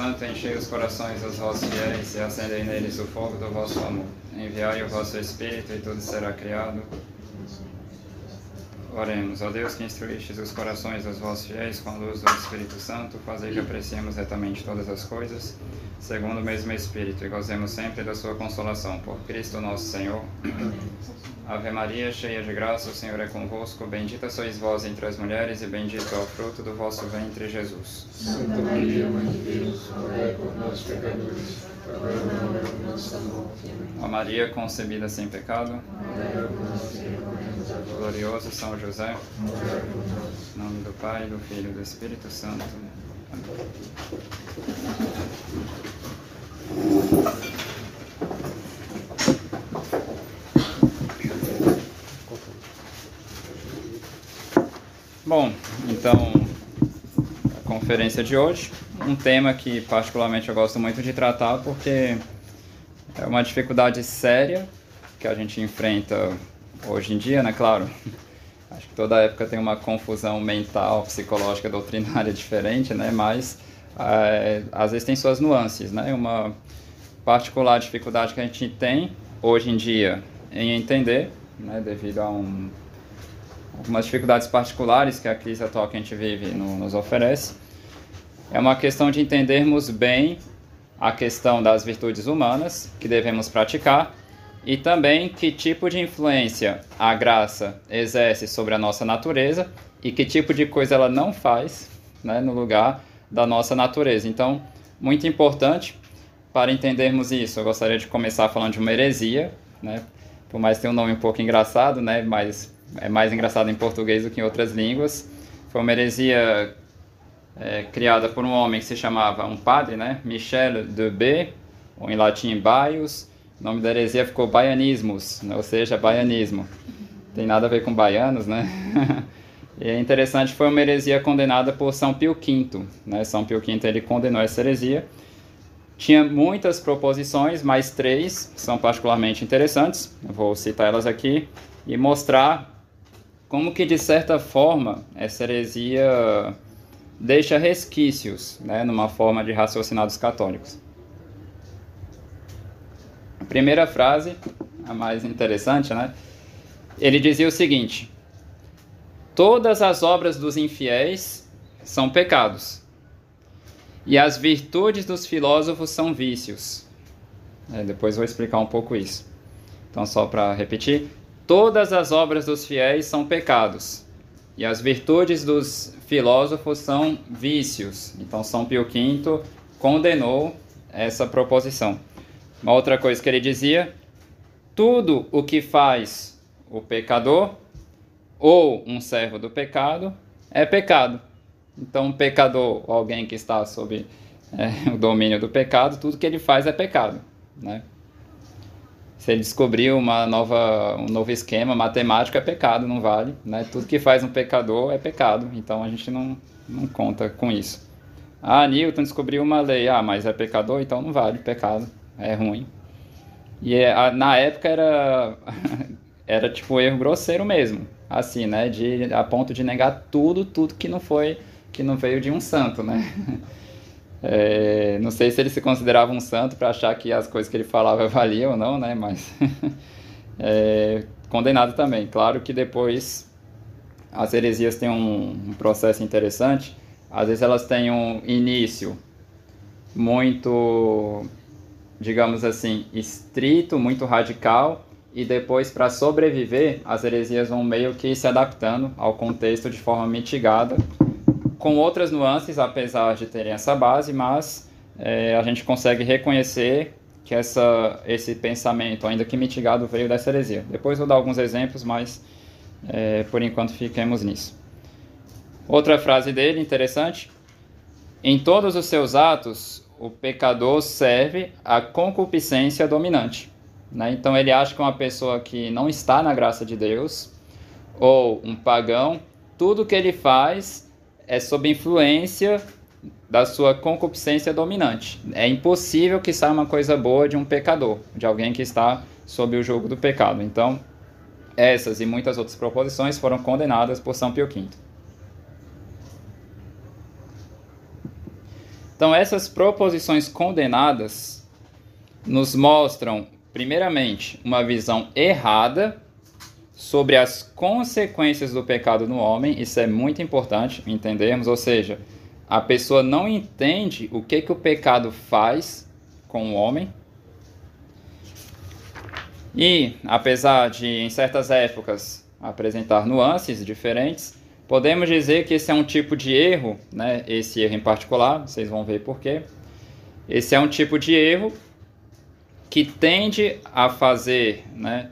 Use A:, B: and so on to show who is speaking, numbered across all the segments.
A: Santo, enchei os corações dos vossos fiéis e acendei neles o fogo do vosso amor. Enviai o vosso Espírito e tudo será criado. Oremos. Ó Deus, que instruístes os corações dos vossos fiéis com a luz do Espírito Santo, fazei que apreciemos retamente todas as coisas, segundo o mesmo Espírito, e gozemos sempre da sua consolação. Por Cristo nosso Senhor. Ave Maria, cheia de graça, o Senhor é convosco. Bendita sois vós entre as mulheres, e bendito é o fruto do vosso ventre, Jesus.
B: Santa Maria, Mãe de Deus, rogai por nós, pecadores, agora e na hora de nossa morte.
A: Ó Maria, concebida sem pecado,
B: Rogai por nós que recorremos a vós.
A: glorioso São José,
B: Rogai por nós.
A: em nome do Pai, do Filho e do Espírito Santo. Amém. Bom, então, a conferência de hoje, um tema que particularmente eu gosto muito de tratar porque é uma dificuldade séria que a gente enfrenta hoje em dia, né? Claro, acho que toda época tem uma confusão mental, psicológica, doutrinária diferente, né? Mas às vezes tem suas nuances, né? Uma particular dificuldade que a gente tem hoje em dia em entender, né? Devido a algumas dificuldades particulares que a crise atual que a gente vive nos oferece, é uma questão de entendermos bem a questão das virtudes humanas que devemos praticar e também que tipo de influência a graça exerce sobre a nossa natureza e que tipo de coisa ela não faz, né, no lugar da nossa natureza. Então, muito importante para entendermos isso, eu gostaria de começar falando de uma heresia, né, por mais que tenha um nome um pouco engraçado, né, mas é mais engraçado em português do que em outras línguas. Foi uma heresia criada por um homem que se chamava, um padre, né, Michel de B, ou em latim Baius. O nome da heresia ficou Baianismus, né, ou seja, baianismo. Tem nada a ver com baianos, né? E é interessante, foi uma heresia condenada por São Pio V, né? São Pio V ele condenou essa heresia. Tinha muitas proposições, mas 3 são particularmente interessantes. Eu vou citar elas aqui e mostrar como que, de certa forma, essa heresia deixa resquícios, né, numa forma de raciocinar dos católicos. A primeira frase, a mais interessante, né? Ele dizia o seguinte: todas as obras dos infiéis são pecados, e as virtudes dos filósofos são vícios. Depois vou explicar um pouco isso. Então, só para repetir, todas as obras dos fiéis são pecados, e as virtudes dos filósofos são vícios. Então, São Pio V condenou essa proposição. Uma outra coisa que ele dizia: tudo o que faz o pecador ou um servo do pecado é pecado. Então, um pecador, ou alguém que está sob o domínio do pecado, tudo que ele faz é pecado, né? Se ele descobrir um novo esquema matemático, é pecado, não vale, né? Tudo que faz um pecador é pecado, então a gente não conta com isso. Newton descobriu uma lei, mas é pecador, então não vale, pecado, é ruim. E na época era tipo erro grosseiro mesmo, assim, né? A ponto de negar tudo que não veio de um santo, né? Não sei se ele se considerava um santo para achar que as coisas que ele falava valiam ou não, né? Mas condenado também. Claro que depois as heresias têm um processo interessante. Às vezes elas têm um início muito, digamos assim, estrito, muito radical, e depois, para sobreviver, as heresias vão meio que se adaptando ao contexto de forma mitigada, com outras nuances, apesar de terem essa base, mas a gente consegue reconhecer que esse pensamento, ainda que mitigado, veio dessa heresia. Depois vou dar alguns exemplos, mas por enquanto fiquemos nisso. Outra frase dele, interessante: em todos os seus atos, o pecador serve à concupiscência dominante, né? Então ele acha que uma pessoa que não está na graça de Deus, ou um pagão, tudo que ele faz é sob influência da sua concupiscência dominante. É impossível que saia uma coisa boa de um pecador, de alguém que está sob o jugo do pecado. Então, essas e muitas outras proposições foram condenadas por São Pio V. Então, essas proposições condenadas nos mostram, primeiramente, uma visão errada sobre as consequências do pecado no homem. Isso é muito importante entendermos, ou seja, a pessoa não entende o que o pecado faz com o homem. E, apesar de, em certas épocas, apresentar nuances diferentes, podemos dizer que esse é um tipo de erro, né? Esse erro em particular, vocês vão ver por quê. Esse é um tipo de erro que tende a fazer, né,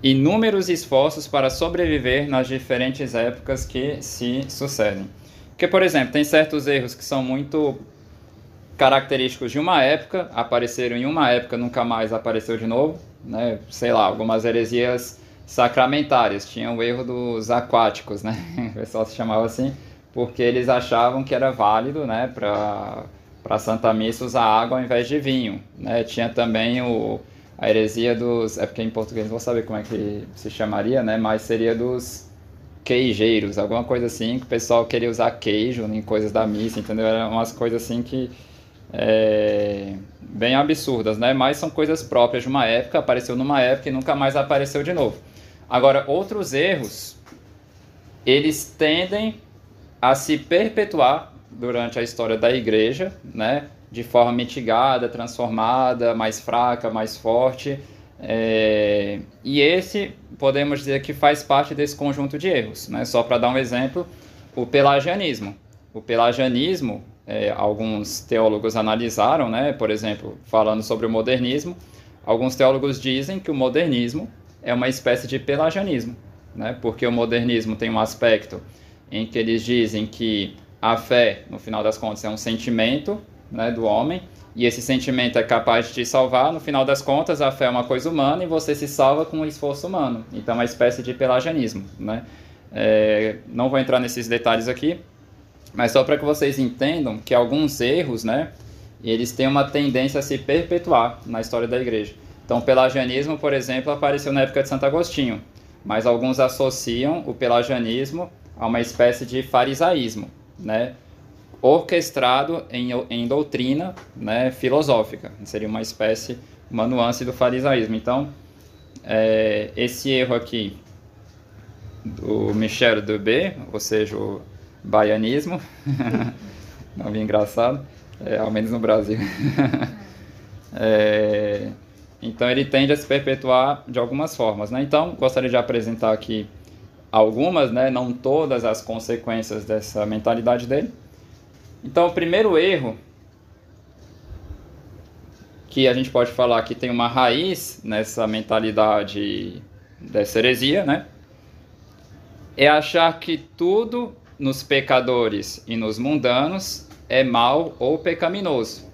A: inúmeros esforços para sobreviver nas diferentes épocas que se sucedem. Porque, por exemplo, tem certos erros que são muito característicos de uma época, apareceram em uma época, nunca mais apareceu de novo, né? Sei lá, algumas heresias sacramentárias, tinha o erro dos aquáticos, né? O pessoal se chamava assim, porque eles achavam que era válido, né, para Santa Missa usar água ao invés de vinho, né? Tinha também a heresia dos... É porque em português não vou saber como é que se chamaria, né? Mas seria dos queijeiros, alguma coisa assim, que o pessoal queria usar queijo em coisas da missa, entendeu? Eram umas coisas assim que... bem absurdas, né? Mas são coisas próprias de uma época, apareceu numa época e nunca mais apareceu de novo. Agora, outros erros, eles tendem a se perpetuar durante a história da igreja, né? De forma mitigada, transformada, mais fraca, mais forte. E esse, podemos dizer que faz parte desse conjunto de erros, né? Só para dar um exemplo, o pelagianismo. O pelagianismo, alguns teólogos analisaram, né? Por exemplo, falando sobre o modernismo, alguns teólogos dizem que o modernismo é uma espécie de pelagianismo, né? Porque o modernismo tem um aspecto em que eles dizem que a fé, no final das contas, é um sentimento, né, do homem, e esse sentimento é capaz de te salvar. No final das contas, a fé é uma coisa humana e você se salva com um esforço humano. Então, é uma espécie de pelagianismo, né? Não vou entrar nesses detalhes aqui, mas só para que vocês entendam que alguns erros, né, eles têm uma tendência a se perpetuar na história da igreja. Então, o pelagianismo, por exemplo, apareceu na época de Santo Agostinho, mas alguns associam o pelagianismo a uma espécie de farisaísmo, né, orquestrado em doutrina, né, filosófica. Seria uma espécie, uma nuance do farisaísmo. Então, esse erro aqui do Michel Debé, ou seja, o baianismo, nome engraçado, ao menos no Brasil. Então ele tende a se perpetuar de algumas formas, né? Então gostaria de apresentar aqui algumas, né, não todas as consequências dessa mentalidade dele. Então o primeiro erro que a gente pode falar que tem uma raiz nessa mentalidade dessa heresia, né, é achar que tudo nos pecadores e nos mundanos é mal ou pecaminoso.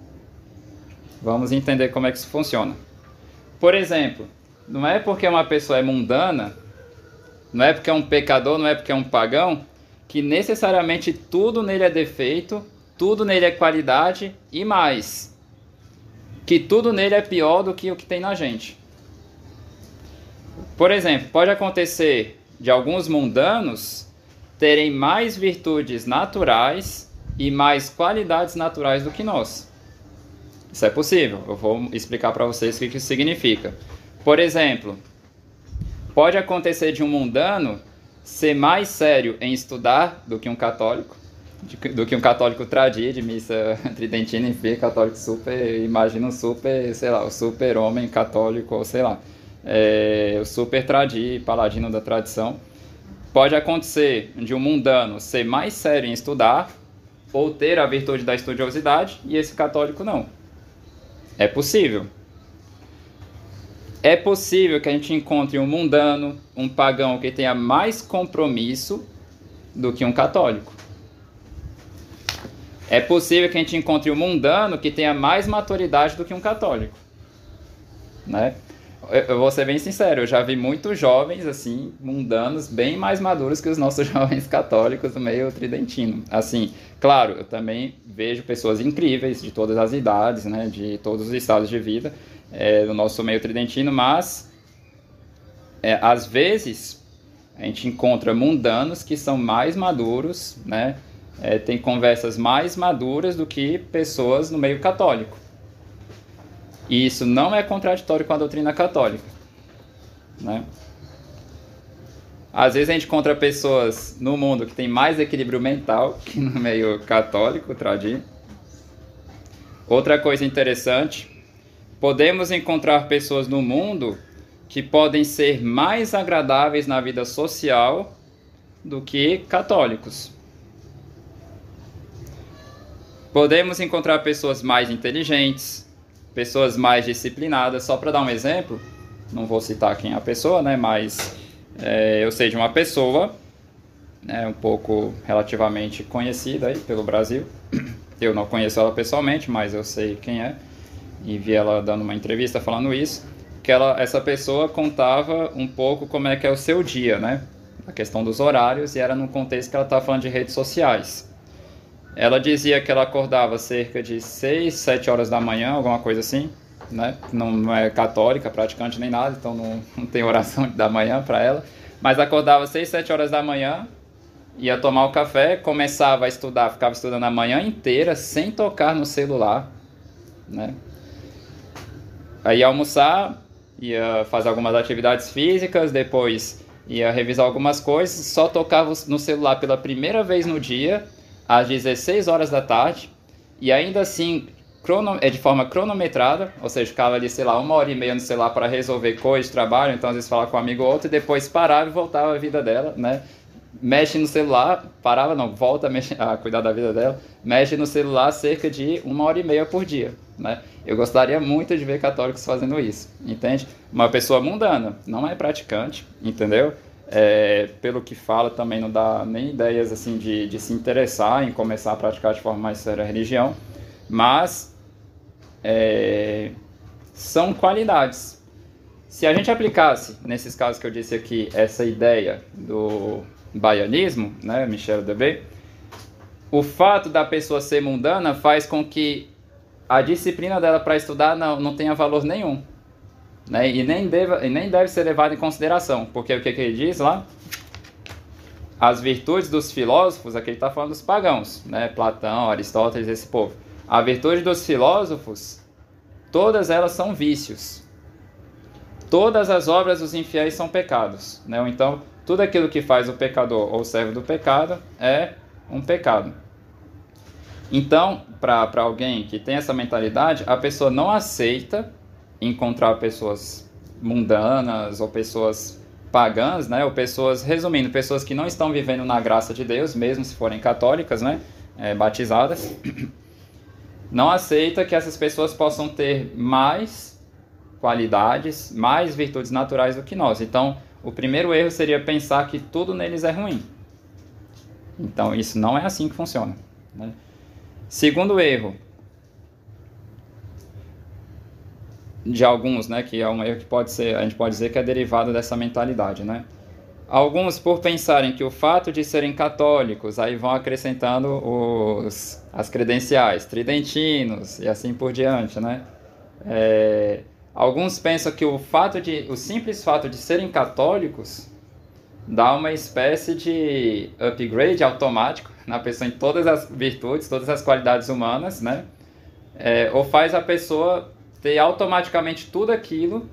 A: Vamos entender como é que isso funciona. Por exemplo, não é porque uma pessoa é mundana, não é porque é um pecador, não é porque é um pagão, que necessariamente tudo nele é defeito, tudo nele é qualidade e mais, que tudo nele é pior do que o que tem na gente. Por exemplo, pode acontecer de alguns mundanos terem mais virtudes naturais e mais qualidades naturais do que nós. Isso é possível. Eu vou explicar para vocês o que isso significa. Por exemplo, pode acontecer de um mundano ser mais sério em estudar do que um católico, tradir de missa tridentina, enfim, católico super, imagina um super, sei lá, o super homem católico, ou sei lá, o super tradir, paladino da tradição. Pode acontecer de um mundano ser mais sério em estudar, ou ter a virtude da estudiosidade, e esse católico não. É possível. É possível que a gente encontre um mundano, um pagão que tenha mais compromisso do que um católico. É possível que a gente encontre um mundano que tenha mais maturidade do que um católico, né? Eu vou ser bem sincero, eu já vi muitos jovens, assim, mundanos, bem mais maduros que os nossos jovens católicos do meio tridentino. Assim, claro, eu também vejo pessoas incríveis de todas as idades, né, de todos os estados de vida do nosso meio tridentino, mas às vezes a gente encontra mundanos que são mais maduros, né, têm conversas mais maduras do que pessoas no meio católico. E isso não é contraditório com a doutrina católica, né? Às vezes a gente encontra pessoas no mundo que têm mais equilíbrio mental que no meio católico, tradido. Outra coisa interessante, podemos encontrar pessoas no mundo que podem ser mais agradáveis na vida social do que católicos. Podemos encontrar pessoas mais inteligentes, pessoas mais disciplinadas. Só para dar um exemplo, não vou citar quem é a pessoa, né, mas eu sei de uma pessoa, um pouco relativamente conhecida aí pelo Brasil. Eu não conheço ela pessoalmente, mas eu sei quem é, e vi ela dando uma entrevista falando isso, que essa pessoa contava um pouco como é que é o seu dia, né, a questão dos horários, e era num contexto que ela estava falando de redes sociais. Ela dizia que ela acordava cerca de 6, 7 horas da manhã, alguma coisa assim, né? Não é católica, praticante nem nada, então não tem oração da manhã para ela. Mas acordava 6, 7 horas da manhã, ia tomar o café, começava a estudar, ficava estudando a manhã inteira, sem tocar no celular, né? Aí ia almoçar, ia fazer algumas atividades físicas, depois ia revisar algumas coisas, só tocava no celular pela primeira vez no dia, às 16 horas da tarde, e ainda assim de forma cronometrada, ou seja, ficava ali, sei lá, 1h30 no celular para resolver coisas, trabalho, então às vezes falava com um amigo ou outro, e depois parava e voltava à vida dela, né? Mexe no celular, parava não, volta a cuidar da vida dela, mexe no celular cerca de 1h30 por dia, né? Eu gostaria muito de ver católicos fazendo isso, entende? Uma pessoa mundana, não é praticante, entendeu? Pelo que fala, também não dá nem ideias assim de se interessar em começar a praticar de forma mais séria a religião, mas são qualidades. Se a gente aplicasse, nesses casos que eu disse aqui, essa ideia do baianismo, né, Michel Debray, o fato da pessoa ser mundana faz com que a disciplina dela para estudar não tenha valor nenhum, né? E nem deve ser levado em consideração, porque o que ele diz lá? As virtudes dos filósofos, aqui ele está falando dos pagãos, né? Platão, Aristóteles, esse povo. A virtude dos filósofos, todas elas são vícios. Todas as obras dos infiéis são pecados, né? Então, tudo aquilo que faz o pecador ou serve do pecado é um pecado. Então, para alguém que tem essa mentalidade, a pessoa não aceita encontrar pessoas mundanas ou pessoas pagãs, né? Ou pessoas, resumindo, pessoas que não estão vivendo na graça de Deus, mesmo se forem católicas, né? Batizadas. Não aceita que essas pessoas possam ter mais qualidades, mais virtudes naturais do que nós. Então, o primeiro erro seria pensar que tudo neles é ruim. Então, isso não é assim que funciona, né? Segundo erro de alguns, né, que é um erro que a gente pode dizer que é derivado dessa mentalidade, né? Alguns, por pensarem que o fato de serem católicos, aí vão acrescentando as credenciais, tridentinos e assim por diante, né? Alguns pensam que o simples fato de serem católicos dá uma espécie de upgrade automático na pessoa em todas as virtudes, todas as qualidades humanas, né? Ou faz a pessoa ter automaticamente tudo aquilo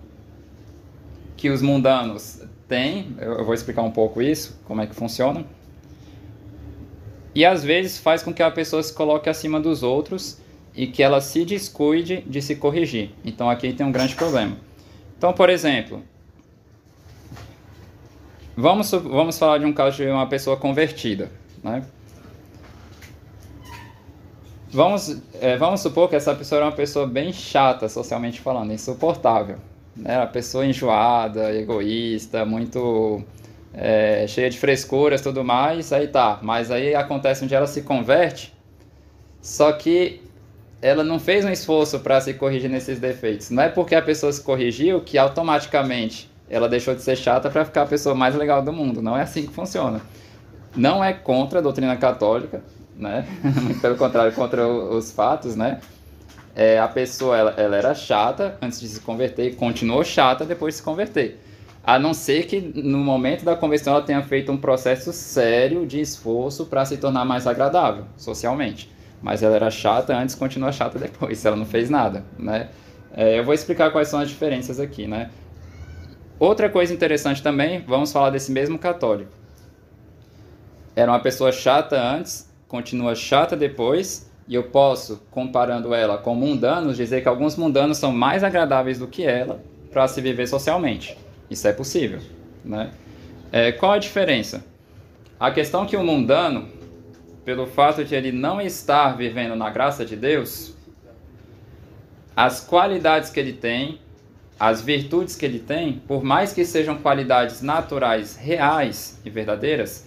A: que os mundanos têm. Eu vou explicar um pouco isso, como é que funciona. E às vezes faz com que a pessoa se coloque acima dos outros e que ela se descuide de se corrigir. Então aqui tem um grande problema. Então, por exemplo, vamos falar de um caso de uma pessoa convertida, né? Vamos supor que essa pessoa é uma pessoa bem chata, socialmente falando, insuportável, né? Uma pessoa enjoada, egoísta, muito cheia de frescuras e tudo mais, aí tá. Mas aí acontece um dia ela se converte, só que ela não fez um esforço para se corrigir nesses defeitos. Não é porque a pessoa se corrigiu que automaticamente ela deixou de ser chata para ficar a pessoa mais legal do mundo. Não é assim que funciona. Não é contra a doutrina católica, né? Pelo contrário, contra os fatos, né? A pessoa ela era chata antes de se converter e continuou chata depois de se converter. A não ser que no momento da conversão ela tenha feito um processo sério de esforço para se tornar mais agradável socialmente. Mas ela era chata antes, continua chata depois, se ela não fez nada, né? Eu vou explicar quais são as diferenças aqui, né? Outra coisa interessante também, vamos falar desse mesmo católico. Era uma pessoa chata antes, continua chata depois, e eu posso, comparando ela com mundanos, dizer que alguns mundanos são mais agradáveis do que ela para se viver socialmente. Isso é possível, né? Qual a diferença? A questão que o mundano, pelo fato de ele não estar vivendo na graça de Deus, as qualidades que ele tem, as virtudes que ele tem, por mais que sejam qualidades naturais, reais e verdadeiras,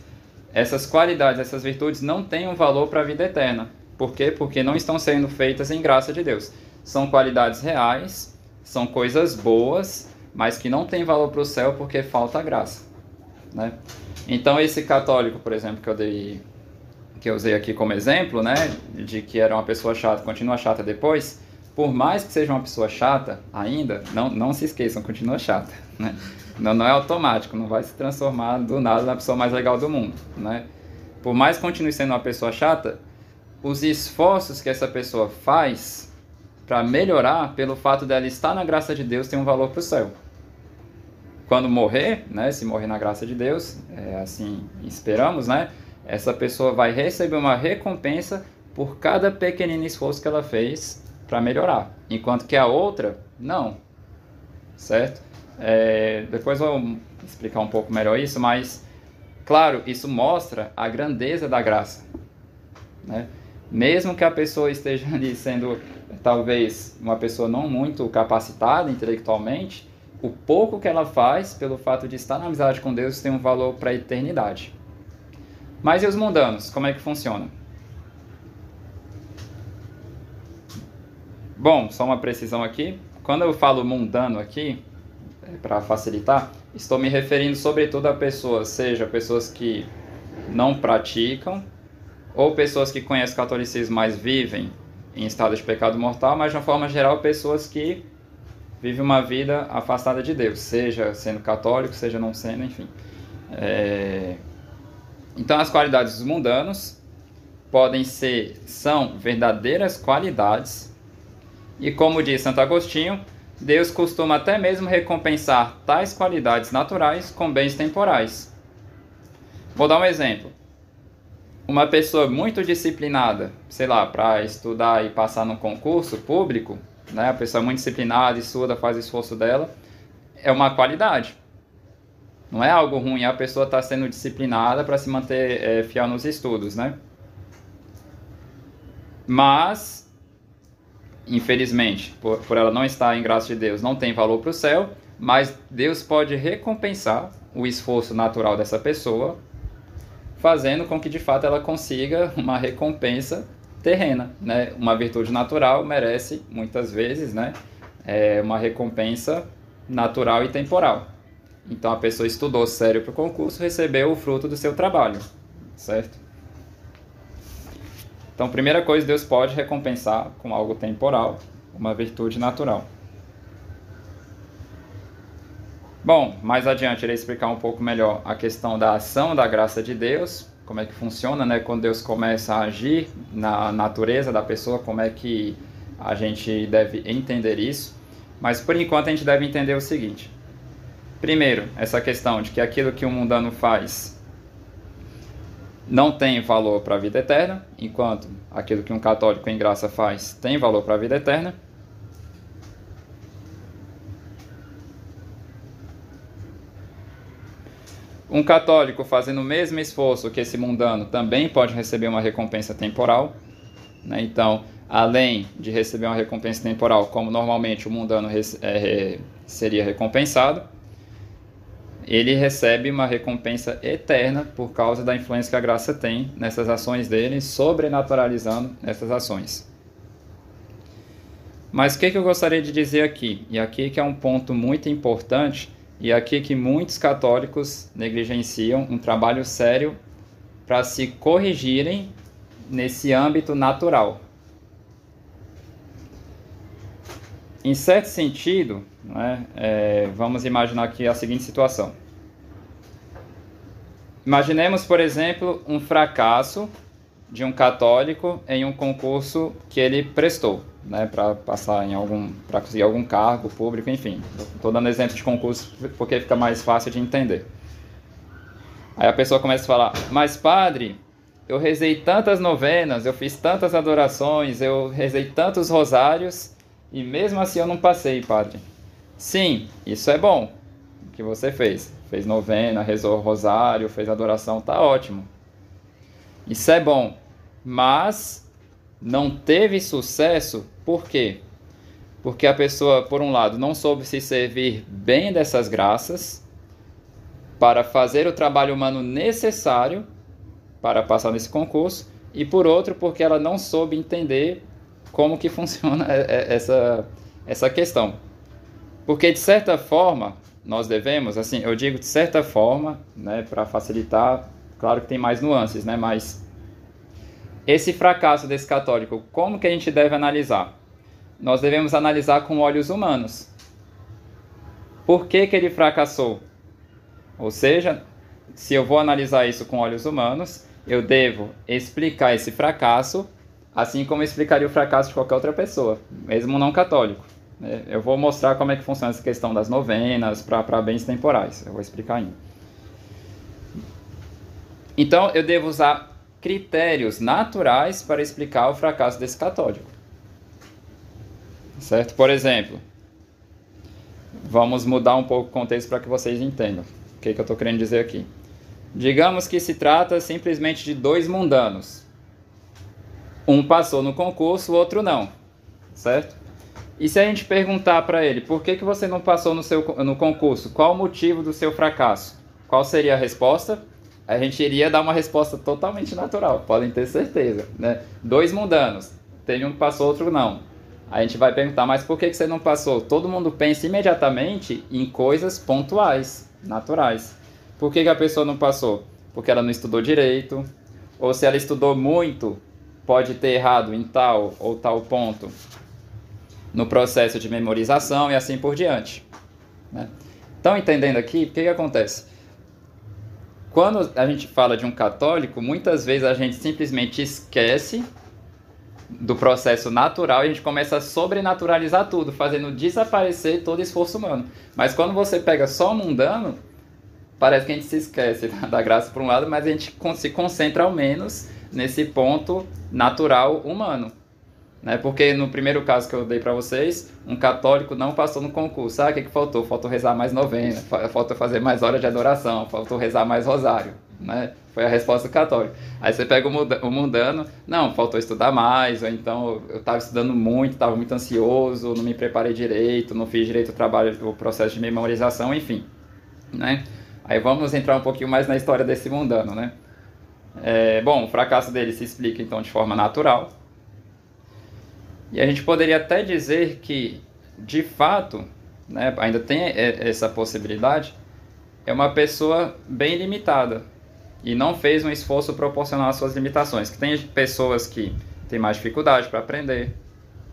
A: essas qualidades, essas virtudes não têm um valor para a vida eterna. Por quê? Porque não estão sendo feitas em graça de Deus. São qualidades reais, são coisas boas, mas que não têm valor para o céu porque falta a graça, né? Então esse católico, por exemplo, que eu usei aqui como exemplo, né, de que era uma pessoa chata, continua chata depois, por mais que seja uma pessoa chata ainda, não se esqueçam, continua chata, né? Não é automático, não vai se transformar do nada na pessoa mais legal do mundo, né? Por mais que continue sendo uma pessoa chata, os esforços que essa pessoa faz para melhorar, pelo fato dela estar na graça de Deus, tem um valor para o céu. Quando morrer, né, se morrer na graça de Deus, assim esperamos, né, essa pessoa vai receber uma recompensa por cada pequenino esforço que ela fez para melhorar, enquanto que a outra, não, certo? Depois eu vou explicar um pouco melhor isso, mas, claro, isso mostra a grandeza da graça, né? Mesmo que a pessoa esteja ali sendo, talvez, uma pessoa não muito capacitada intelectualmente, o pouco que ela faz, pelo fato de estar na amizade com Deus, tem um valor para a eternidade. Mas e os mundanos? Como é que funciona? Bom, só uma precisão aqui. Quando eu falo mundano aqui, para facilitar, estou me referindo sobretudo a pessoas, seja pessoas que não praticam, ou pessoas que conhecem o catolicismo, mas vivem em estado de pecado mortal, mas de uma forma geral, pessoas que vivem uma vida afastada de Deus, seja sendo católico, seja não sendo, enfim. Então, as qualidades dos mundanos são verdadeiras qualidades, e como diz Santo Agostinho, Deus costuma até mesmo recompensar tais qualidades naturais com bens temporais. Vou dar um exemplo. Uma pessoa muito disciplinada, sei lá, para estudar e passar num concurso público, né? A pessoa muito disciplinada, estuda, faz o esforço dela, é uma qualidade. Não é algo ruim, a pessoa está sendo disciplinada para se manter fiel nos estudos, né? Mas, infelizmente, por ela não estar em graça de Deus, não tem valor para o céu, mas Deus pode recompensar o esforço natural dessa pessoa, fazendo com que de fato ela consiga uma recompensa terrena, né? Uma virtude natural merece muitas vezes, né, uma recompensa natural e temporal. Então a pessoa estudou sério para o concurso, recebeu o fruto do seu trabalho, certo? Então, primeira coisa, Deus pode recompensar com algo temporal, uma virtude natural. Bom, mais adiante irei explicar um pouco melhor a questão da ação da graça de Deus, como é que funciona, né? Quando Deus começa a agir na natureza da pessoa, como é que a gente deve entender isso. Mas por enquanto a gente deve entender o seguinte. Primeiro, essa questão de que aquilo que o mundano faz não tem valor para a vida eterna, enquanto aquilo que um católico em graça faz tem valor para a vida eterna. Um católico fazendo o mesmo esforço que esse mundano também pode receber uma recompensa temporal, né? Então, além de receber uma recompensa temporal, como normalmente o mundano seria recompensado, ele recebe uma recompensa eterna por causa da influência que a graça tem nessas ações dele, sobrenaturalizando essas ações. Mas o que eu gostaria de dizer aqui? E aqui que é um ponto muito importante, e aqui que muitos católicos negligenciam um trabalho sério para se corrigirem nesse âmbito natural. Em certo sentido, né, vamos imaginar aqui a seguinte situação. Imaginemos, por exemplo, um fracasso de um católico em um concurso que ele prestou, né, para passar para conseguir algum cargo público, enfim. Estou dando exemplo de concurso porque fica mais fácil de entender. Aí a pessoa começa a falar: mas padre, eu rezei tantas novenas, eu fiz tantas adorações, eu rezei tantos rosários e mesmo assim eu não passei, padre. Sim, isso é bom que você fez. Fez novena, rezou rosário, fez adoração, tá ótimo. Isso é bom, mas não teve sucesso, por quê? Porque a pessoa, por um lado, não soube se servir bem dessas graças para fazer o trabalho humano necessário para passar nesse concurso, e por outro, porque ela não soube entender como que funciona essa questão. Porque, de certa forma, nós devemos, assim, eu digo de certa forma, né, para facilitar, claro que tem mais nuances, né, mas esse fracasso desse católico, como que a gente deve analisar? Nós devemos analisar com olhos humanos. Por que que ele fracassou? Ou seja, se eu vou analisar isso com olhos humanos, eu devo explicar esse fracasso, assim como eu explicaria o fracasso de qualquer outra pessoa, mesmo não católico. Eu vou mostrar como é que funciona essa questão das novenas para bens temporais. Eu vou explicar ainda. Então, eu devo usar critérios naturais para explicar o fracasso desse católico. Certo? Por exemplo, vamos mudar um pouco o contexto para que vocês entendam o que eu estou querendo dizer aqui. Digamos que se trata simplesmente de dois mundanos. Um passou no concurso, o outro não. Certo? E se a gente perguntar para ele, por que você não passou no concurso? Qual o motivo do seu fracasso? Qual seria a resposta? A gente iria dar uma resposta totalmente natural, podem ter certeza, né? Dois mundanos, tem um que passou, outro não. A gente vai perguntar, mas por que você não passou? Todo mundo pensa imediatamente em coisas pontuais, naturais. Por que a pessoa não passou? Porque ela não estudou direito, ou se ela estudou muito, pode ter errado em tal ou tal ponto no processo de memorização e assim por diante, né? Estão entendendo aqui? O que acontece? Quando a gente fala de um católico, muitas vezes a gente simplesmente esquece do processo natural e a gente começa a sobrenaturalizar tudo, fazendo desaparecer todo esforço humano. Mas quando você pega só o mundano, parece que a gente se esquece da graça por um lado, mas a gente se concentra ao menos nesse ponto natural humano. Porque no primeiro caso que eu dei para vocês, um católico não passou no concurso. Sabe o que faltou? Faltou rezar mais novena, faltou fazer mais horas de adoração, faltou rezar mais rosário, né? Foi a resposta do católico. Aí você pega o mundano, não, faltou estudar mais, ou então eu estava estudando muito, estava muito ansioso, não me preparei direito, não fiz direito o processo de memorização, enfim, né? Aí vamos entrar um pouquinho mais na história desse mundano, né? Bom, o fracasso dele se explica então de forma natural. E a gente poderia até dizer que, de fato, né, ainda tem essa possibilidade, é uma pessoa bem limitada e não fez um esforço proporcional às suas limitações. Que tem pessoas que têm mais dificuldade para aprender,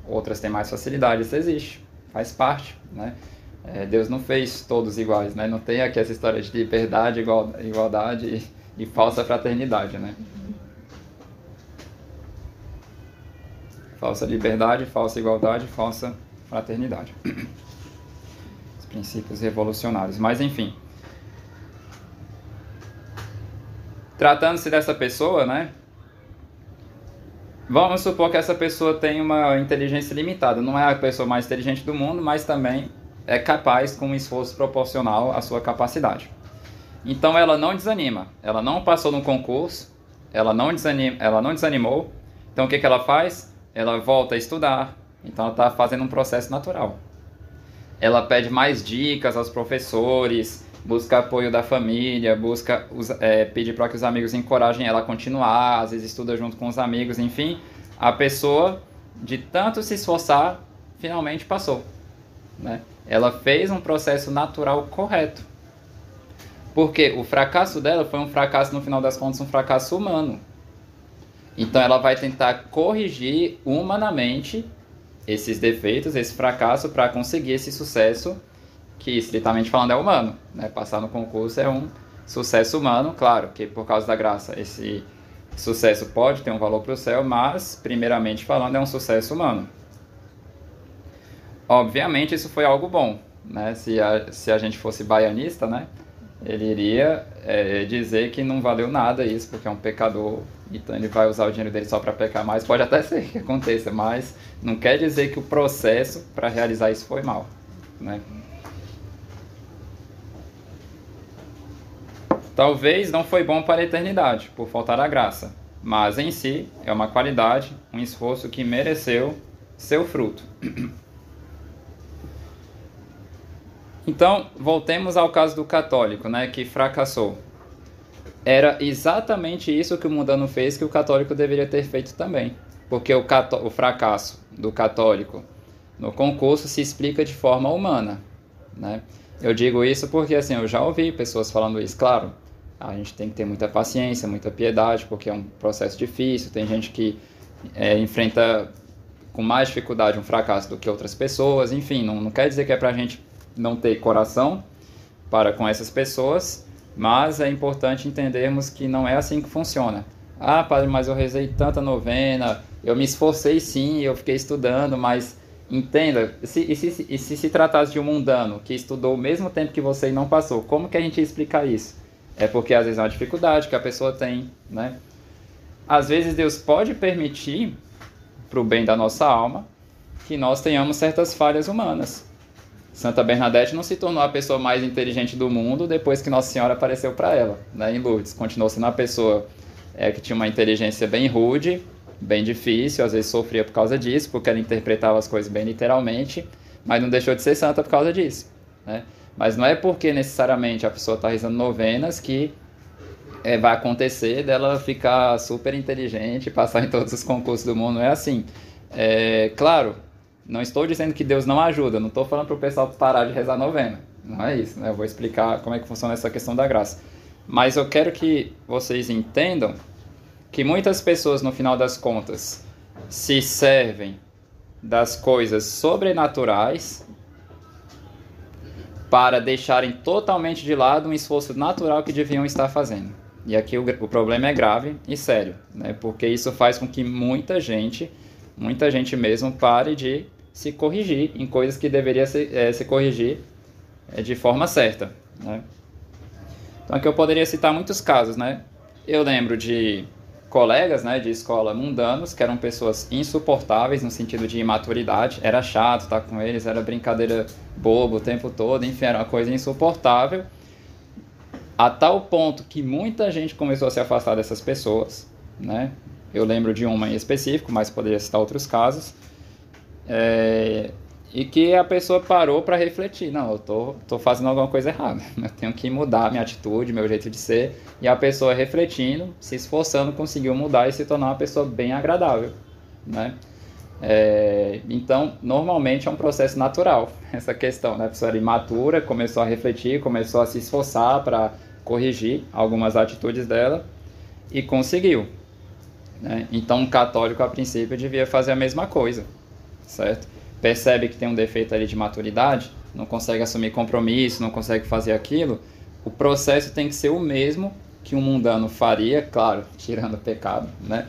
A: outras têm mais facilidade, isso existe, faz parte, né? Deus não fez todos iguais, né? Não tem aqui essa história de liberdade, igualdade e falsa fraternidade, né? Falsa liberdade, falsa igualdade, falsa fraternidade. Os princípios revolucionários. Mas, enfim. Tratando-se dessa pessoa, né? Vamos supor que essa pessoa tem uma inteligência limitada. Não é a pessoa mais inteligente do mundo, mas também é capaz com um esforço proporcional à sua capacidade. Então, ela não desanima. Ela não passou no concurso. Ela não desanimou. Então, o que ela faz? Ela volta a estudar, então ela está fazendo um processo natural. Ela pede mais dicas aos professores, busca apoio da família, pedir para que os amigos encorajem ela a continuar, às vezes estuda junto com os amigos, enfim. A pessoa, de tanto se esforçar, finalmente passou, né? Ela fez um processo natural correto. Porque o fracasso dela foi um fracasso, no final das contas, um fracasso humano. Então ela vai tentar corrigir humanamente esses defeitos, esse fracasso, para conseguir esse sucesso, que estritamente falando é humano, né? Passar no concurso é um sucesso humano, claro, que por causa da graça esse sucesso pode ter um valor para o céu, mas, primeiramente falando, é um sucesso humano. Obviamente isso foi algo bom, né? Se a gente fosse baianista, né? Ele iria dizer que não valeu nada isso, porque é um pecador, então ele vai usar o dinheiro dele só para pecar mais. Pode até ser que aconteça, mas não quer dizer que o processo para realizar isso foi mal, né? Talvez não foi bom para a eternidade, por faltar a graça, mas em si é uma qualidade, um esforço que mereceu seu fruto. Então, voltemos ao caso do católico, né, que fracassou. Era exatamente isso que o mundano fez que o católico deveria ter feito também. Porque o fracasso do católico no concurso se explica de forma humana, né? Eu digo isso porque, assim, eu já ouvi pessoas falando isso. Claro, a gente tem que ter muita paciência, muita piedade, porque é um processo difícil. Tem gente que enfrenta com mais dificuldade um fracasso do que outras pessoas. Enfim, não quer dizer que é pra gente não ter coração para com essas pessoas, mas é importante entendermos que não é assim que funciona. Ah, padre, mas eu rezei tanta novena, eu me esforcei sim, eu fiquei estudando, mas entenda, se tratasse de um mundano que estudou o mesmo tempo que você e não passou, como que a gente explica isso? É porque às vezes é uma dificuldade que a pessoa tem, né? Às vezes Deus pode permitir, para o bem da nossa alma, que nós tenhamos certas falhas humanas. Santa Bernadette não se tornou a pessoa mais inteligente do mundo depois que Nossa Senhora apareceu para ela, né, em Lourdes. Continuou sendo uma pessoa que tinha uma inteligência bem rude, bem difícil, às vezes sofria por causa disso, porque ela interpretava as coisas bem literalmente, mas não deixou de ser santa por causa disso, né? Mas não é porque necessariamente a pessoa está rezando novenas que vai acontecer dela ficar super inteligente, passar em todos os concursos do mundo, não é assim. Claro, não estou dizendo que Deus não ajuda, não estou falando para o pessoal parar de rezar novena. Não é isso, né? Eu vou explicar como é que funciona essa questão da graça. Mas eu quero que vocês entendam que muitas pessoas, no final das contas, se servem das coisas sobrenaturais para deixarem totalmente de lado um esforço natural que deviam estar fazendo. E aqui o problema é grave e sério, né? Porque isso faz com que muita gente mesmo pare de se corrigir em coisas que deveria se corrigir de forma certa, né? Então aqui eu poderia citar muitos casos, né? Eu lembro de colegas, né, de escola mundanos, que eram pessoas insuportáveis no sentido de imaturidade. Era chato estar com eles, era brincadeira boba o tempo todo, enfim, era uma coisa insuportável. A tal ponto que muita gente começou a se afastar dessas pessoas, né? Eu lembro de uma em específico, mas poderia citar outros casos. E que a pessoa parou para refletir. Não, eu tô fazendo alguma coisa errada. Eu tenho que mudar minha atitude, meu jeito de ser. E a pessoa refletindo, se esforçando, conseguiu mudar e se tornar uma pessoa bem agradável, né? Então, normalmente é um processo natural essa questão, né? A pessoa era imatura, começou a refletir, começou a se esforçar para corrigir algumas atitudes dela e conseguiu, né? Então, um católico, a princípio, devia fazer a mesma coisa, certo? Percebe que tem um defeito ali de maturidade, não consegue assumir compromisso, não consegue fazer aquilo, o processo tem que ser o mesmo que um mundano faria, claro, tirando o pecado, né?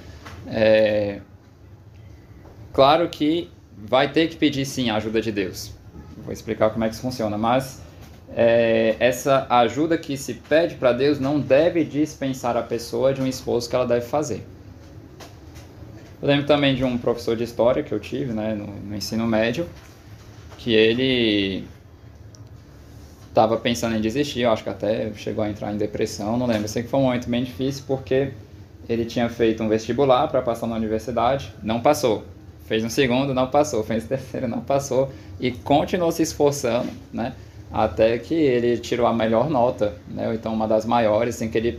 A: Claro que vai ter que pedir sim a ajuda de Deus. Vou explicar como é que isso funciona, mas essa ajuda que se pede para Deus não deve dispensar a pessoa de um esforço que ela deve fazer. Eu lembro também de um professor de história que eu tive, né, no ensino médio, que ele estava pensando em desistir, eu acho que até chegou a entrar em depressão, não lembro. Eu sei que foi um momento bem difícil porque ele tinha feito um vestibular para passar na universidade, não passou. Fez um segundo, não passou. Fez um terceiro, não passou. E continuou se esforçando, né, até que ele tirou a melhor nota, né, ou então uma das maiores, sem que ele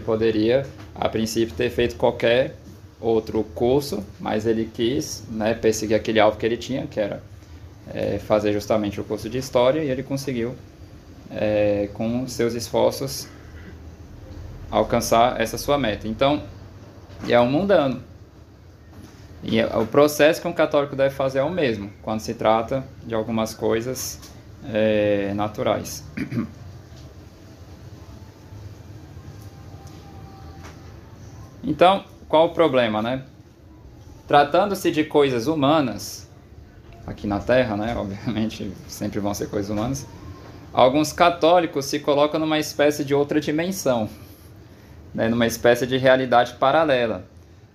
A: poderia, a princípio, ter feito qualquer outro curso, mas ele quis, né, perseguir aquele alvo que ele tinha, que era fazer justamente o curso de História, e ele conseguiu, com seus esforços, alcançar essa sua meta. Então, é um mundano. E o processo que um católico deve fazer é o mesmo, quando se trata de algumas coisas naturais. Então, qual o problema, né? Tratando-se de coisas humanas, aqui na Terra, né? Obviamente, sempre vão ser coisas humanas. Alguns católicos se colocam numa espécie de outra dimensão, né? Numa espécie de realidade paralela,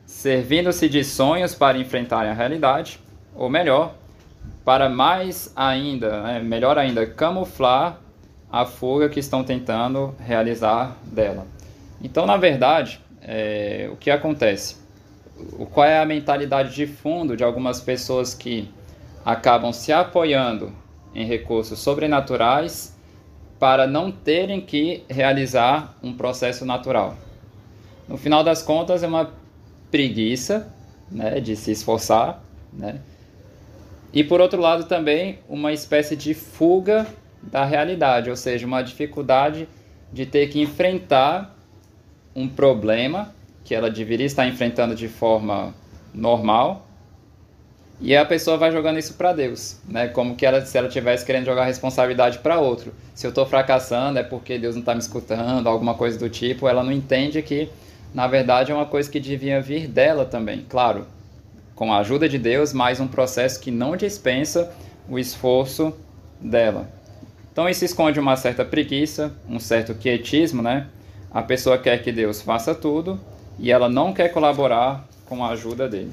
A: servindo-se de sonhos para enfrentarem a realidade, ou melhor, para mais ainda, né? Melhor ainda, camuflar a fuga que estão tentando realizar dela. Então, na verdade, o que acontece? Qual é a mentalidade de fundo de algumas pessoas que acabam se apoiando em recursos sobrenaturais para não terem que realizar um processo natural? No final das contas, é uma preguiça, né, de se esforçar, né? E por outro lado também uma espécie de fuga da realidade, ou seja, uma dificuldade de ter que enfrentar um problema que ela deveria estar enfrentando de forma normal, e a pessoa vai jogando isso para Deus, né? Como que se ela estivesse querendo jogar a responsabilidade para outro. Se eu estou fracassando é porque Deus não está me escutando, alguma coisa do tipo. Ela não entende que, na verdade, é uma coisa que devia vir dela também. Claro, com a ajuda de Deus, mas um processo que não dispensa o esforço dela. Então isso esconde uma certa preguiça, um certo quietismo, né? A pessoa quer que Deus faça tudo e ela não quer colaborar com a ajuda dele.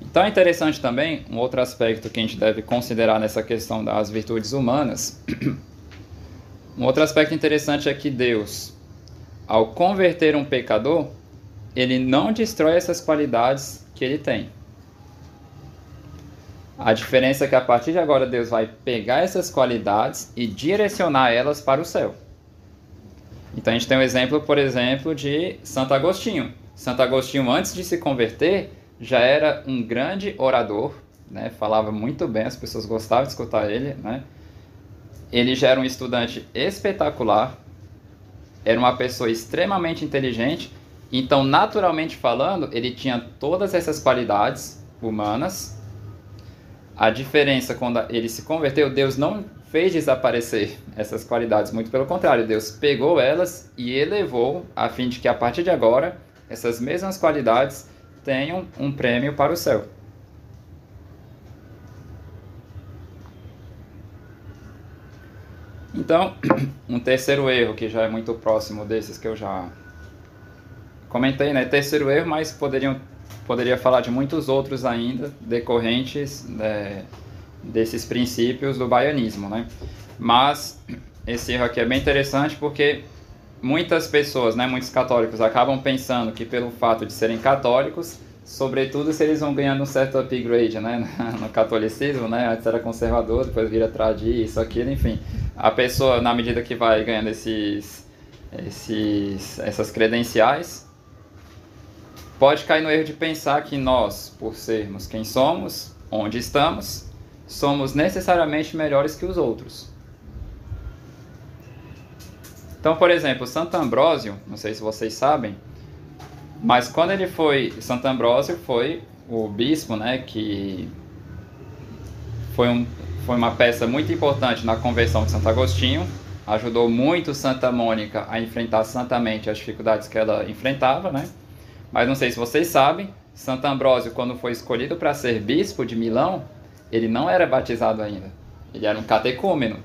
A: Então é interessante também, um outro aspecto que a gente deve considerar nessa questão das virtudes humanas. Um outro aspecto interessante é que Deus, ao converter um pecador, ele não destrói essas qualidades que ele tem. A diferença é que a partir de agora Deus vai pegar essas qualidades e direcionar elas para o céu. Então a gente tem um exemplo, por exemplo, de Santo Agostinho. Santo Agostinho, antes de se converter, já era um grande orador, né? Falava muito bem, as pessoas gostavam de escutar ele, né? Ele já era um estudante espetacular, era uma pessoa extremamente inteligente, então, naturalmente falando, ele tinha todas essas qualidades humanas. A diferença, quando ele se converteu, Deus não fez desaparecer essas qualidades, muito pelo contrário, Deus pegou elas e elevou, a fim de que a partir de agora, essas mesmas qualidades tenham um prêmio para o céu. Então, um terceiro erro, que já é muito próximo desses que eu já comentei, né? Terceiro erro, mas poderia falar de muitos outros ainda, decorrentes desses princípios do baianismo, né? Mas esse erro aqui é bem interessante porque muitas pessoas, né, muitos católicos acabam pensando que pelo fato de serem católicos, sobretudo se eles vão ganhando um certo upgrade, né, no catolicismo, né, antes era conservador, depois vira tradir, isso, aquilo, enfim. A pessoa, na medida que vai ganhando essas credenciais, pode cair no erro de pensar que nós, por sermos quem somos, onde estamos, somos necessariamente melhores que os outros. Então, por exemplo, Santo Ambrósio, não sei se vocês sabem, mas quando ele Santo Ambrósio foi o bispo, né, que foi uma peça muito importante na conversão de Santo Agostinho, ajudou muito Santa Mônica a enfrentar santamente as dificuldades que ela enfrentava, né? Mas não sei se vocês sabem, Santo Ambrósio, quando foi escolhido para ser bispo de Milão, ele não era batizado ainda, ele era um catecúmeno,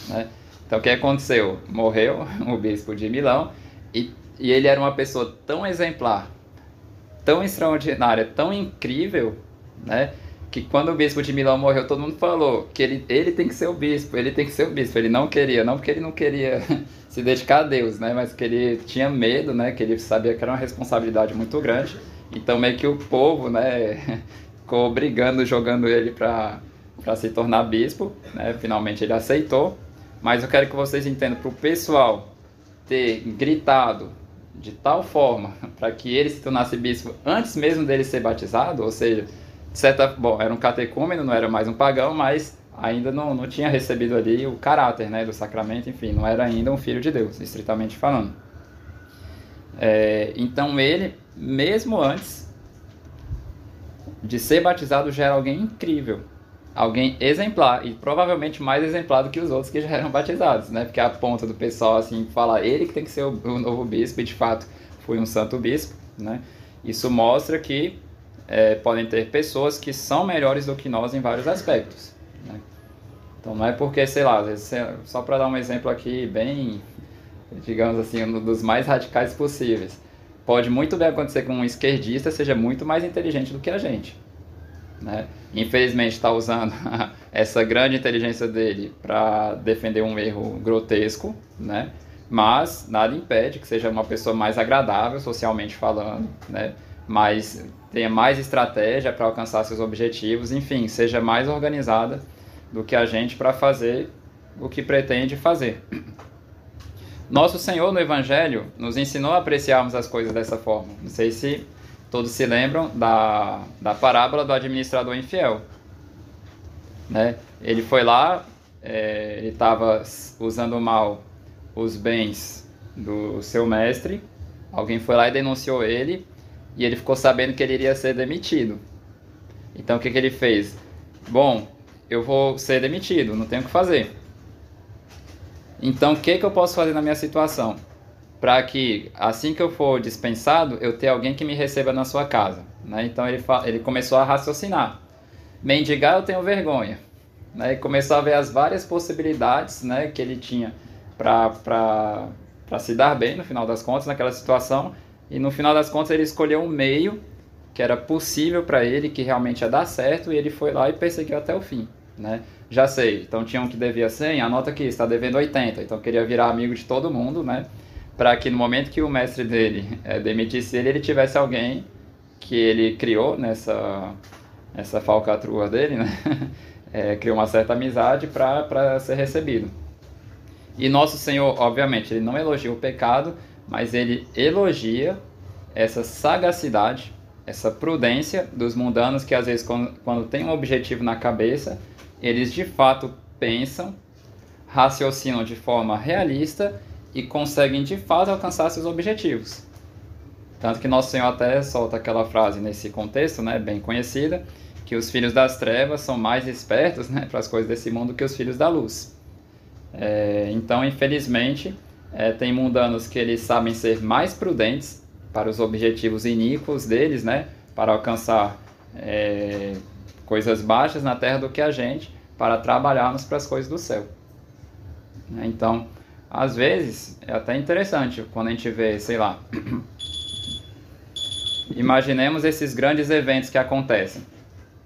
A: né? Então o que aconteceu? Morreu o bispo de Milão e ele era uma pessoa tão exemplar, tão extraordinária, tão incrível, né? Que quando o bispo de Milão morreu, todo mundo falou que ele tem que ser o bispo, ele tem que ser o bispo. Ele não queria, não porque ele não queria se dedicar a Deus, né? Mas que ele tinha medo, né? Que ele sabia que era uma responsabilidade muito grande. Então meio que o povo, né, ficou brigando, jogando ele para se tornar bispo, né? Finalmente ele aceitou. Mas eu quero que vocês entendam, para o pessoal ter gritado de tal forma para que ele se tornasse bispo antes mesmo dele ser batizado, ou seja, bom, era um catecúmeno, não era mais um pagão, mas ainda não tinha recebido ali o caráter, né, do sacramento, enfim, não era ainda um filho de Deus, estritamente falando. Então ele, mesmo antes de ser batizado já era alguém incrível, alguém exemplar, e provavelmente mais exemplar do que os outros que já eram batizados, né? Porque a ponta do pessoal assim fala ele que tem que ser o novo bispo, e de fato foi um santo bispo, né? Isso mostra que podem ter pessoas que são melhores do que nós em vários aspectos, né? Então não é porque, sei lá, às vezes, só para dar um exemplo aqui bem, digamos assim, um dos mais radicais possíveis, pode muito bem acontecer que um esquerdista seja muito mais inteligente do que a gente, né? Infelizmente está usando essa grande inteligência dele para defender um erro grotesco, né? Mas nada impede que seja uma pessoa mais agradável socialmente falando, né? Mas tenha mais estratégia para alcançar seus objetivos, enfim, seja mais organizada do que a gente para fazer o que pretende fazer. Nosso Senhor no Evangelho nos ensinou a apreciarmos as coisas dessa forma. Não sei se todos se lembram da parábola do administrador infiel, né? Ele foi lá, ele estava usando mal os bens do seu mestre, alguém foi lá e denunciou ele, e ele ficou sabendo que ele iria ser demitido. Então o que ele fez? Bom, eu vou ser demitido, não tenho o que fazer. Então o que eu posso fazer na minha situação? Para que assim que eu for dispensado, eu tenha alguém que me receba na sua casa, né? Então ele começou a raciocinar. Mendigar eu tenho vergonha, né? E começou a ver as várias possibilidades, né, que ele tinha para se dar bem no final das contas naquela situação, e no final das contas ele escolheu um meio que era possível para ele, que realmente ia dar certo, e ele foi lá e perseguiu até o fim, né? Já sei, então tinha um que devia 100, anota aqui, está devendo 80, então queria virar amigo de todo mundo, né? Para que no momento que o mestre dele demitisse ele, ele tivesse alguém que ele criou nessa falcatrua dele, né? Criou uma certa amizade para ser recebido. E Nosso Senhor, obviamente, ele não elogia o pecado, mas ele elogia essa sagacidade, essa prudência dos mundanos que às vezes quando tem um objetivo na cabeça, eles de fato pensam, raciocinam de forma realista e conseguem de fato alcançar seus objetivos. Tanto que Nosso Senhor até solta aquela frase nesse contexto, né, bem conhecida, que os filhos das trevas são mais espertos, né, para as coisas desse mundo que os filhos da luz. Então, infelizmente, tem mundanos que eles sabem ser mais prudentes para os objetivos iníquos deles, né, para alcançar coisas baixas na terra do que a gente, para trabalharmos para as coisas do céu. Então, às vezes, é até interessante quando a gente vê, sei lá, imaginemos esses grandes eventos que acontecem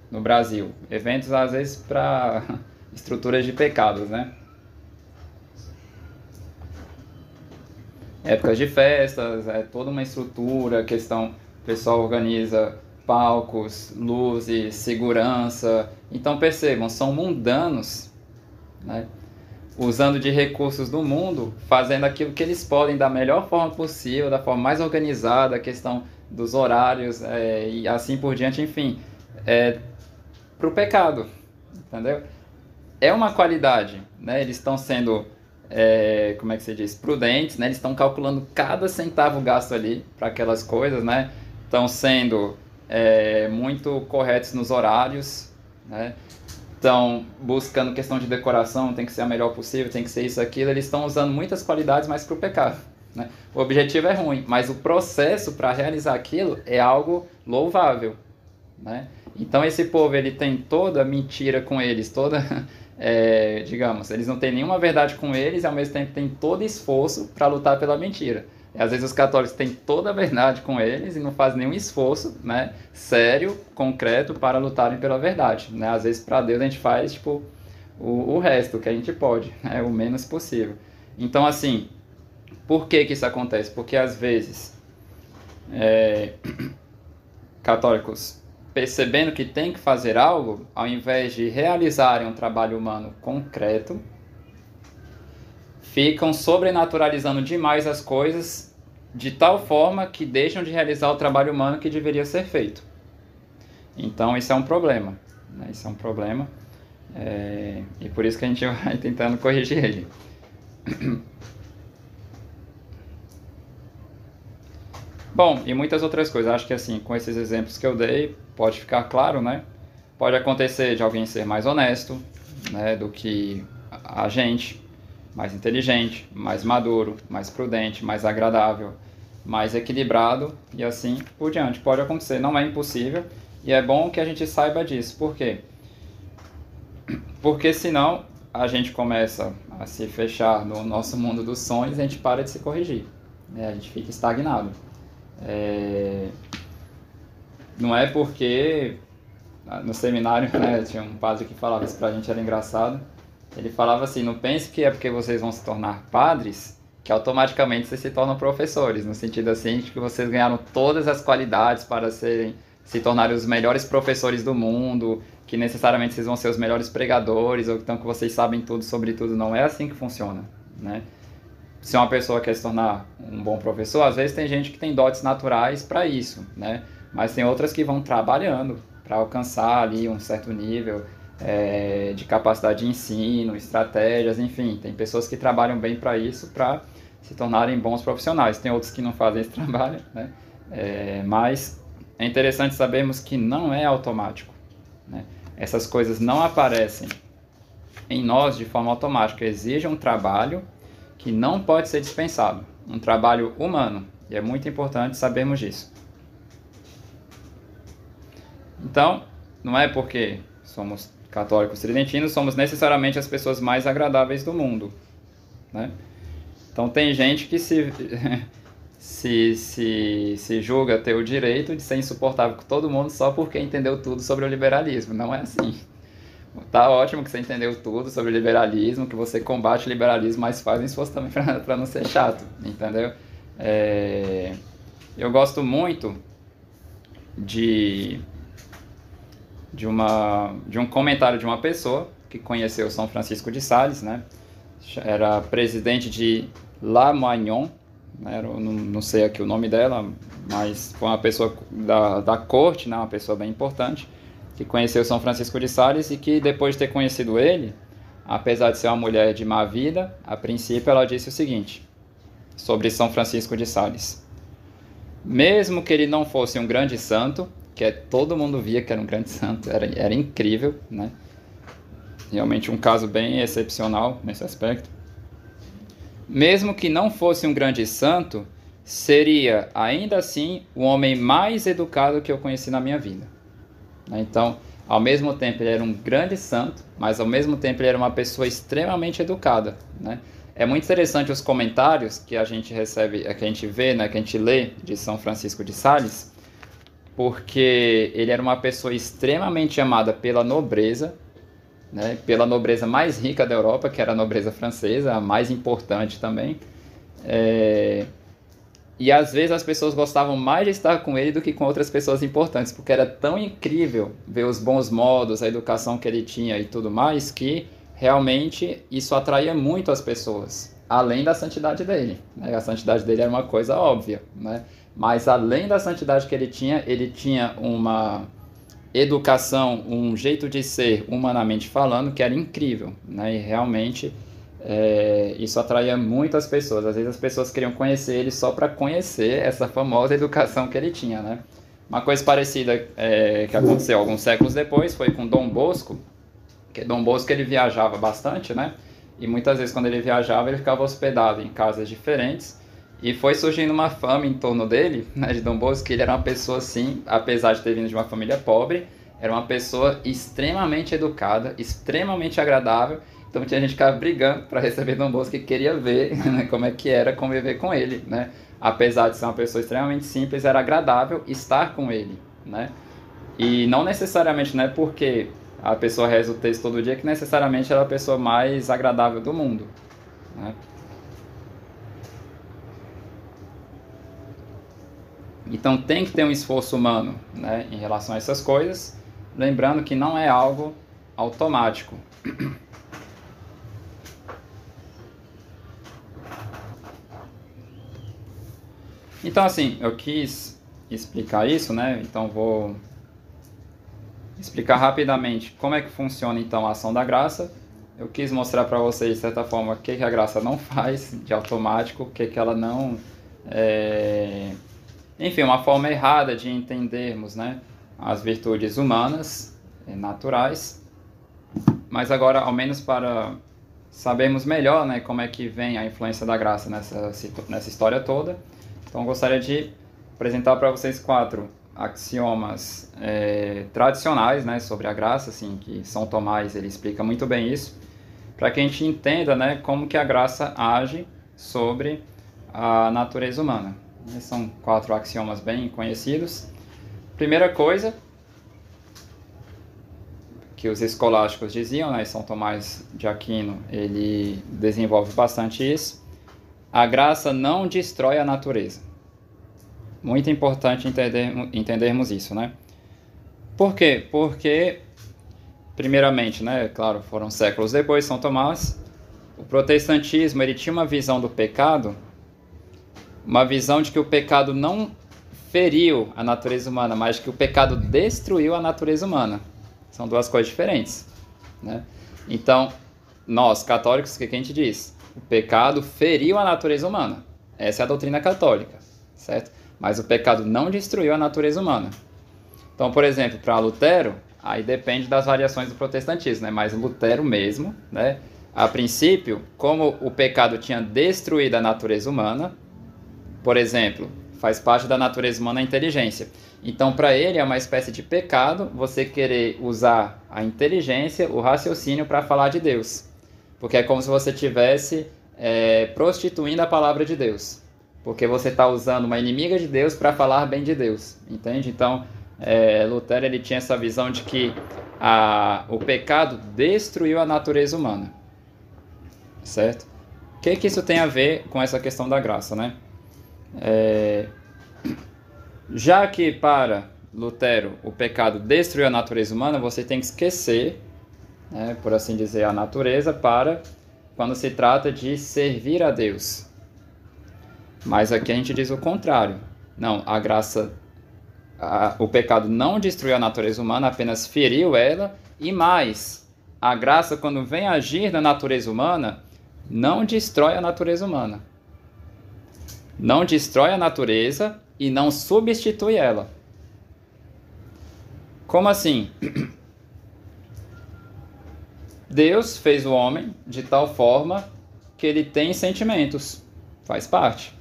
A: no Brasil. Eventos, às vezes, para estruturas de pecados, né? Épocas de festas, toda uma estrutura, o pessoal organiza palcos, luzes, segurança. Então percebam, são mundanos, né? Usando de recursos do mundo, fazendo aquilo que eles podem da melhor forma possível, da forma mais organizada, a questão dos horários e assim por diante, enfim, para o pecado, entendeu? É uma qualidade, né? Eles estão sendo, como é que se diz, prudentes, né? Eles estão calculando cada centavo gasto ali para aquelas coisas, né? Estão sendo muito corretos nos horários, né? Estão buscando questão de decoração, tem que ser a melhor possível, tem que ser isso, aquilo. Eles estão usando muitas qualidades, mas para o pecado, né? O objetivo é ruim, mas o processo para realizar aquilo é algo louvável, né? Então esse povo, ele tem toda mentira com eles, toda, digamos, eles não têm nenhuma verdade com eles e ao mesmo tempo tem todo esforço para lutar pela mentira. E às vezes os católicos têm toda a verdade com eles e não fazem nenhum esforço, né, sério, concreto, para lutarem pela verdade, né? Às vezes para Deus a gente faz tipo o resto que a gente pode, o menos possível. Então assim, por que isso acontece? Porque às vezes católicos, percebendo que tem que fazer algo, ao invés de realizarem um trabalho humano concreto, ficam sobrenaturalizando demais as coisas de tal forma que deixam de realizar o trabalho humano que deveria ser feito. Então isso é um problema, né? Isso é um problema, e por isso que a gente vai tentando corrigir ele. Bom, e muitas outras coisas. Acho que assim, com esses exemplos que eu dei, pode ficar claro, né? Pode acontecer de alguém ser mais honesto, né, do que a gente, mais inteligente, mais maduro, mais prudente, mais agradável, mais equilibrado e assim por diante. Pode acontecer, não é impossível e é bom que a gente saiba disso. Por quê? Porque senão a gente começa a se fechar no nosso mundo dos sonhos e a gente para de se corrigir, né? A gente fica estagnado. Não é porque no seminário, né, tinha um padre que falava isso pra gente, era engraçado. Ele falava assim: não pense que é porque vocês vão se tornar padres que automaticamente vocês se tornam professores, no sentido assim de que vocês ganharam todas as qualidades para se tornarem os melhores professores do mundo, que necessariamente vocês vão ser os melhores pregadores, ou então que vocês sabem tudo sobre tudo. Não é assim que funciona, né? Se uma pessoa quer se tornar um bom professor, às vezes tem gente que tem dotes naturais para isso, né? Mas tem outras que vão trabalhando para alcançar ali um certo nível de capacidade de ensino, estratégias, enfim. Tem pessoas que trabalham bem para isso, para se tornarem bons profissionais. Tem outros que não fazem esse trabalho, né? Mas é interessante sabermos que não é automático, né? Essas coisas não aparecem em nós de forma automática. Exige um trabalho que não pode ser dispensado, um trabalho humano, e é muito importante sabermos disso. Então, não é porque somos católicos tridentinos, somos necessariamente as pessoas mais agradáveis do mundo, né? Então tem gente que se julga ter o direito de ser insuportável com todo mundo só porque entendeu tudo sobre o liberalismo. Não é assim. Tá ótimo que você entendeu tudo sobre o liberalismo, que você combate o liberalismo, mas faz um esforço também para não ser chato, entendeu? Eu gosto muito de um comentário de uma pessoa que conheceu São Francisco de Sales, né? Era presidente de Lamoignon, né? Não sei aqui o nome dela, mas foi uma pessoa da corte, né? Uma pessoa bem importante, que conheceu São Francisco de Sales e que depois de ter conhecido ele, apesar de ser uma mulher de má vida, a princípio ela disse o seguinte sobre São Francisco de Sales: mesmo que ele não fosse um grande santo, que todo mundo via que era um grande santo, era incrível, né? Realmente um caso bem excepcional nesse aspecto. Mesmo que não fosse um grande santo, seria ainda assim o homem mais educado que eu conheci na minha vida. Então, ao mesmo tempo ele era um grande santo, mas ao mesmo tempo ele era uma pessoa extremamente educada, né? É muito interessante os comentários que a gente recebe, que a gente vê, né, que a gente lê de São Francisco de Sales, porque ele era uma pessoa extremamente amada pela nobreza, né, pela nobreza mais rica da Europa, que era a nobreza francesa, a mais importante também. E às vezes as pessoas gostavam mais de estar com ele do que com outras pessoas importantes, porque era tão incrível ver os bons modos, a educação que ele tinha e tudo mais, que realmente isso atraía muito as pessoas, além da santidade dele, né? A santidade dele era uma coisa óbvia, né? Mas além da santidade que ele tinha uma educação, um jeito de ser, humanamente falando, que era incrível, né? E realmente isso atraía muitas pessoas. Às vezes as pessoas queriam conhecer ele só para conhecer essa famosa educação que ele tinha, né? Uma coisa parecida que aconteceu alguns séculos depois foi com Dom Bosco, que Dom Bosco ele viajava bastante, né? E muitas vezes quando ele viajava ele ficava hospedado em casas diferentes, e foi surgindo uma fama em torno dele, né, de Dom Bosco, que ele era uma pessoa assim, apesar de ter vindo de uma família pobre, era uma pessoa extremamente educada, extremamente agradável. Então tinha gente que ficava brigando para receber Dom Bosco, que queria ver, né, como é que era conviver com ele, né? Apesar de ser uma pessoa extremamente simples, era agradável estar com ele, né? E não necessariamente, não é porque a pessoa reza o texto todo dia que necessariamente ela é a pessoa mais agradável do mundo, né? Então tem que ter um esforço humano, né, em relação a essas coisas, lembrando que não é algo automático. Então assim, eu quis explicar isso, né? Então vou explicar rapidamente como é que funciona então a ação da graça. Eu quis mostrar para vocês, de certa forma, o que a graça não faz de automático, o que ela não Enfim, uma forma errada de entendermos, né, as virtudes humanas, naturais. Mas agora, ao menos para sabermos melhor, né, como é que vem a influência da graça nessa história toda, então eu gostaria de apresentar para vocês 4 axiomas tradicionais, né, sobre a graça, assim, que São Tomás ele explica muito bem isso, para que a gente entenda, né, como que a graça age sobre a natureza humana. São 4 axiomas bem conhecidos. Primeira coisa que os escolásticos diziam, né, São Tomás de Aquino ele desenvolve bastante isso: a graça não destrói a natureza. Muito importante entendermos isso, né? Por quê? Porque, primeiramente, né, claro, foram séculos depois, São Tomás, o protestantismo ele tinha uma visão do pecado, uma visão de que o pecado não feriu a natureza humana, mas que o pecado destruiu a natureza humana. São 2 coisas diferentes, né? Então, nós, católicos, o que a gente diz? O pecado feriu a natureza humana. Essa é a doutrina católica, certo? Mas o pecado não destruiu a natureza humana. Então, por exemplo, para Lutero, aí depende das variações do protestantismo, né? Mas Lutero mesmo, né, a princípio, como o pecado tinha destruído a natureza humana, por exemplo, faz parte da natureza humana a inteligência. Então, para ele é uma espécie de pecado você querer usar a inteligência, o raciocínio para falar de Deus. Porque é como se você estivesse prostituindo a palavra de Deus. Porque você está usando uma inimiga de Deus para falar bem de Deus, entende? Então, Lutero ele tinha essa visão de que o pecado destruiu a natureza humana, certo? O que isso tem a ver com essa questão da graça, né? Já que para Lutero o pecado destruiu a natureza humana, você tem que esquecer, né, por assim dizer, a natureza para quando se trata de servir a Deus. Mas aqui a gente diz o contrário. Não, a graça, o pecado não destruiu a natureza humana, apenas feriu ela. E mais, a graça, quando vem agir na natureza humana, não destrói a natureza humana. Não destrói a natureza e não substitui ela. Como assim? Deus fez o homem de tal forma que ele tem sentimentos. Faz parte.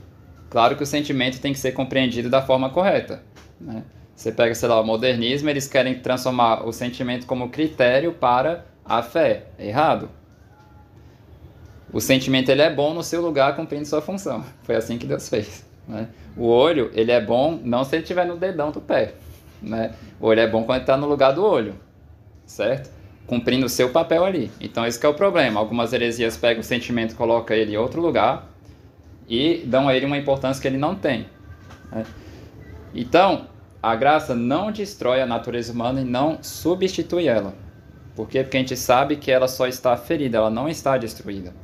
A: Claro que o sentimento tem que ser compreendido da forma correta, né? Você pega, sei lá, o modernismo, eles querem transformar o sentimento como critério para a fé. É errado. O sentimento ele é bom no seu lugar, cumprindo sua função. Foi assim que Deus fez, né? O olho ele é bom não se ele estiver no dedão do pé, né? O olho é bom quando ele está no lugar do olho, certo? Cumprindo o seu papel ali. Então esse que é o problema. Algumas heresias pegam o sentimento e colocam ele em outro lugar e dão a ele uma importância que ele não tem, né? Então, a graça não destrói a natureza humana e não substitui ela. Por quê? Porque a gente sabe que ela só está ferida, ela não está destruída.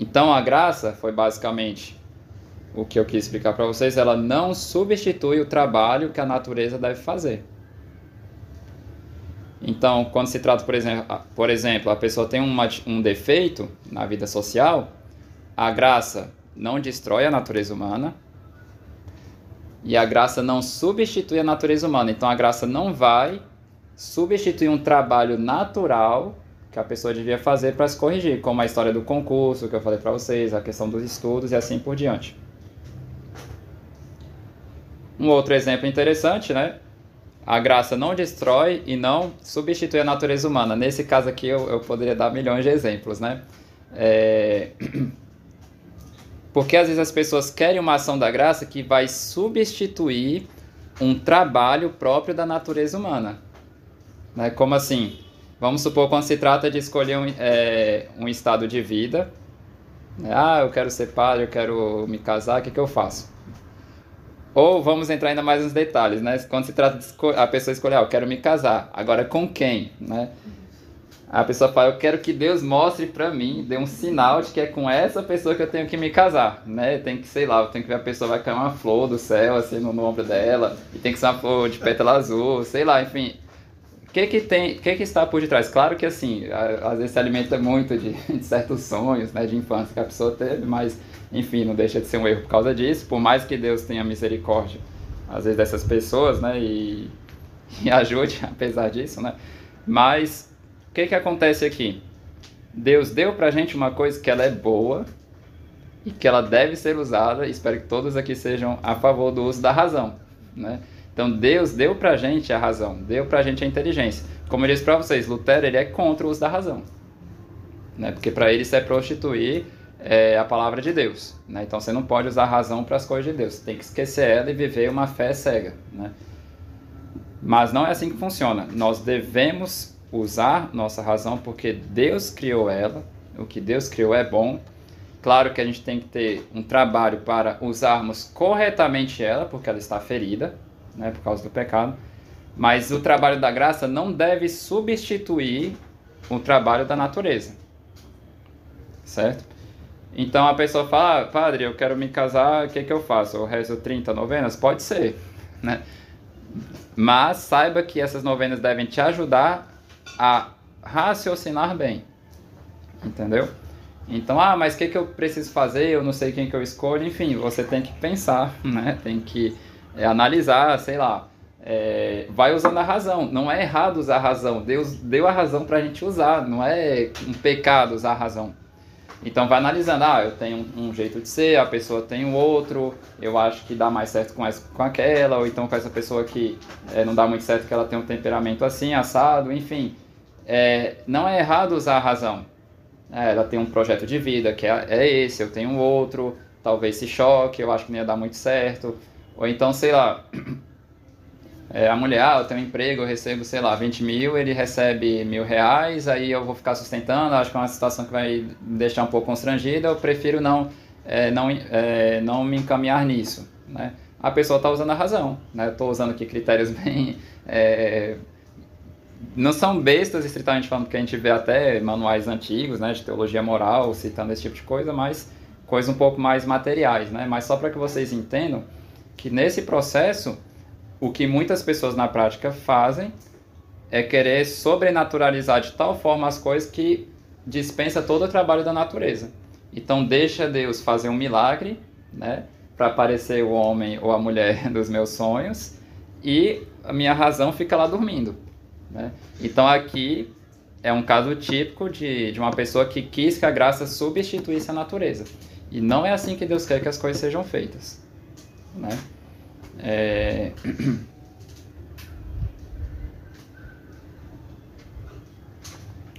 A: Então, a graça foi basicamente o que eu quis explicar para vocês, ela não substitui o trabalho que a natureza deve fazer. Então, quando se trata, por exemplo, a pessoa tem um defeito na vida social, a graça não destrói a natureza humana e a graça não substitui a natureza humana. Então, a graça não vai substituir um trabalho natural que a pessoa devia fazer para se corrigir, como a história do concurso que eu falei para vocês, a questão dos estudos e assim por diante. Um outro exemplo interessante, né? A graça não destrói e não substitui a natureza humana. Nesse caso aqui eu poderia dar milhões de exemplos, né? Porque às vezes as pessoas querem uma ação da graça que vai substituir um trabalho próprio da natureza humana, né? Como assim? Vamos supor quando se trata de escolher um estado de vida, né? Eu quero ser padre, eu quero me casar, o que eu faço? Ou vamos entrar ainda mais nos detalhes, né? Quando se trata de a pessoa escolher, eu quero me casar, agora com quem, né? A pessoa fala, eu quero que Deus mostre pra mim, dê um sinal de que é com essa pessoa que eu tenho que me casar, né? Tem que, sei lá, eu tenho que ver a pessoa, vai cair uma flor do céu, assim, no ombro dela, e tem que ser uma flor de pétala azul, sei lá, enfim. O que está por detrás? Claro que, assim, às vezes se alimenta muito de certos sonhos, né, de infância que a pessoa teve, mas enfim, não deixa de ser um erro por causa disso, por mais que Deus tenha misericórdia, às vezes, dessas pessoas, né, e ajude, apesar disso, né, mas o que acontece aqui? Deus deu pra gente uma coisa que ela é boa e que ela deve ser usada, espero que todos aqui sejam a favor do uso da razão, né? Então Deus deu pra gente a razão, deu pra gente a inteligência. Como eu disse pra vocês, Lutero ele é contra o uso da razão, né? Porque para ele isso é prostituir a palavra de Deus, né? Então você não pode usar a razão para as coisas de Deus, você tem que esquecer ela e viver uma fé cega, né? Mas não é assim que funciona. Nós devemos usar nossa razão porque Deus criou ela, o que Deus criou é bom. Claro que a gente tem que ter um trabalho para usarmos corretamente ela, porque ela está ferida, né, por causa do pecado. Mas o trabalho da graça não deve substituir o trabalho da natureza, certo? Então a pessoa fala, padre, eu quero me casar, o que eu faço? Eu rezo 30 novenas? Pode ser, né? Mas saiba que essas novenas devem te ajudar a raciocinar bem, entendeu? Então, mas o que eu preciso fazer? Eu não sei quem que eu escolho. Enfim, você tem que pensar, né? Tem que analisar, sei lá. Vai usando a razão. Não é errado usar a razão. Deus deu a razão pra gente usar. Não é um pecado usar a razão. Então, vai analisando. Eu tenho um jeito de ser, a pessoa tem um outro. Eu acho que dá mais certo com aquela. Ou então com essa pessoa que não dá muito certo, que ela tem um temperamento assim, assado. Enfim, não é errado usar a razão. Ela tem um projeto de vida que é esse, eu tenho outro, talvez se choque, eu acho que não ia dar muito certo. Ou então, sei lá, a mulher, eu tenho um emprego, eu recebo, sei lá, 20 mil, ele recebe R$1.000, aí eu vou ficar sustentando, acho que é uma situação que vai me deixar um pouco constrangida, eu prefiro não me encaminhar nisso, né? A pessoa está usando a razão, né? Eu estou usando aqui critérios bem... não são bestas, estritamente falando, porque a gente vê até manuais antigos, né, de teologia moral, citando esse tipo de coisa, mas coisas um pouco mais materiais, né? Mas só para que vocês entendam que nesse processo, o que muitas pessoas na prática fazem é querer sobrenaturalizar de tal forma as coisas que dispensa todo o trabalho da natureza. Então deixa Deus fazer um milagre, né, para aparecer o homem ou a mulher dos meus sonhos, e a minha razão fica lá dormindo, né? Então aqui é um caso típico de uma pessoa que quis que a graça substituísse a natureza. E não é assim que Deus quer que as coisas sejam feitas, né?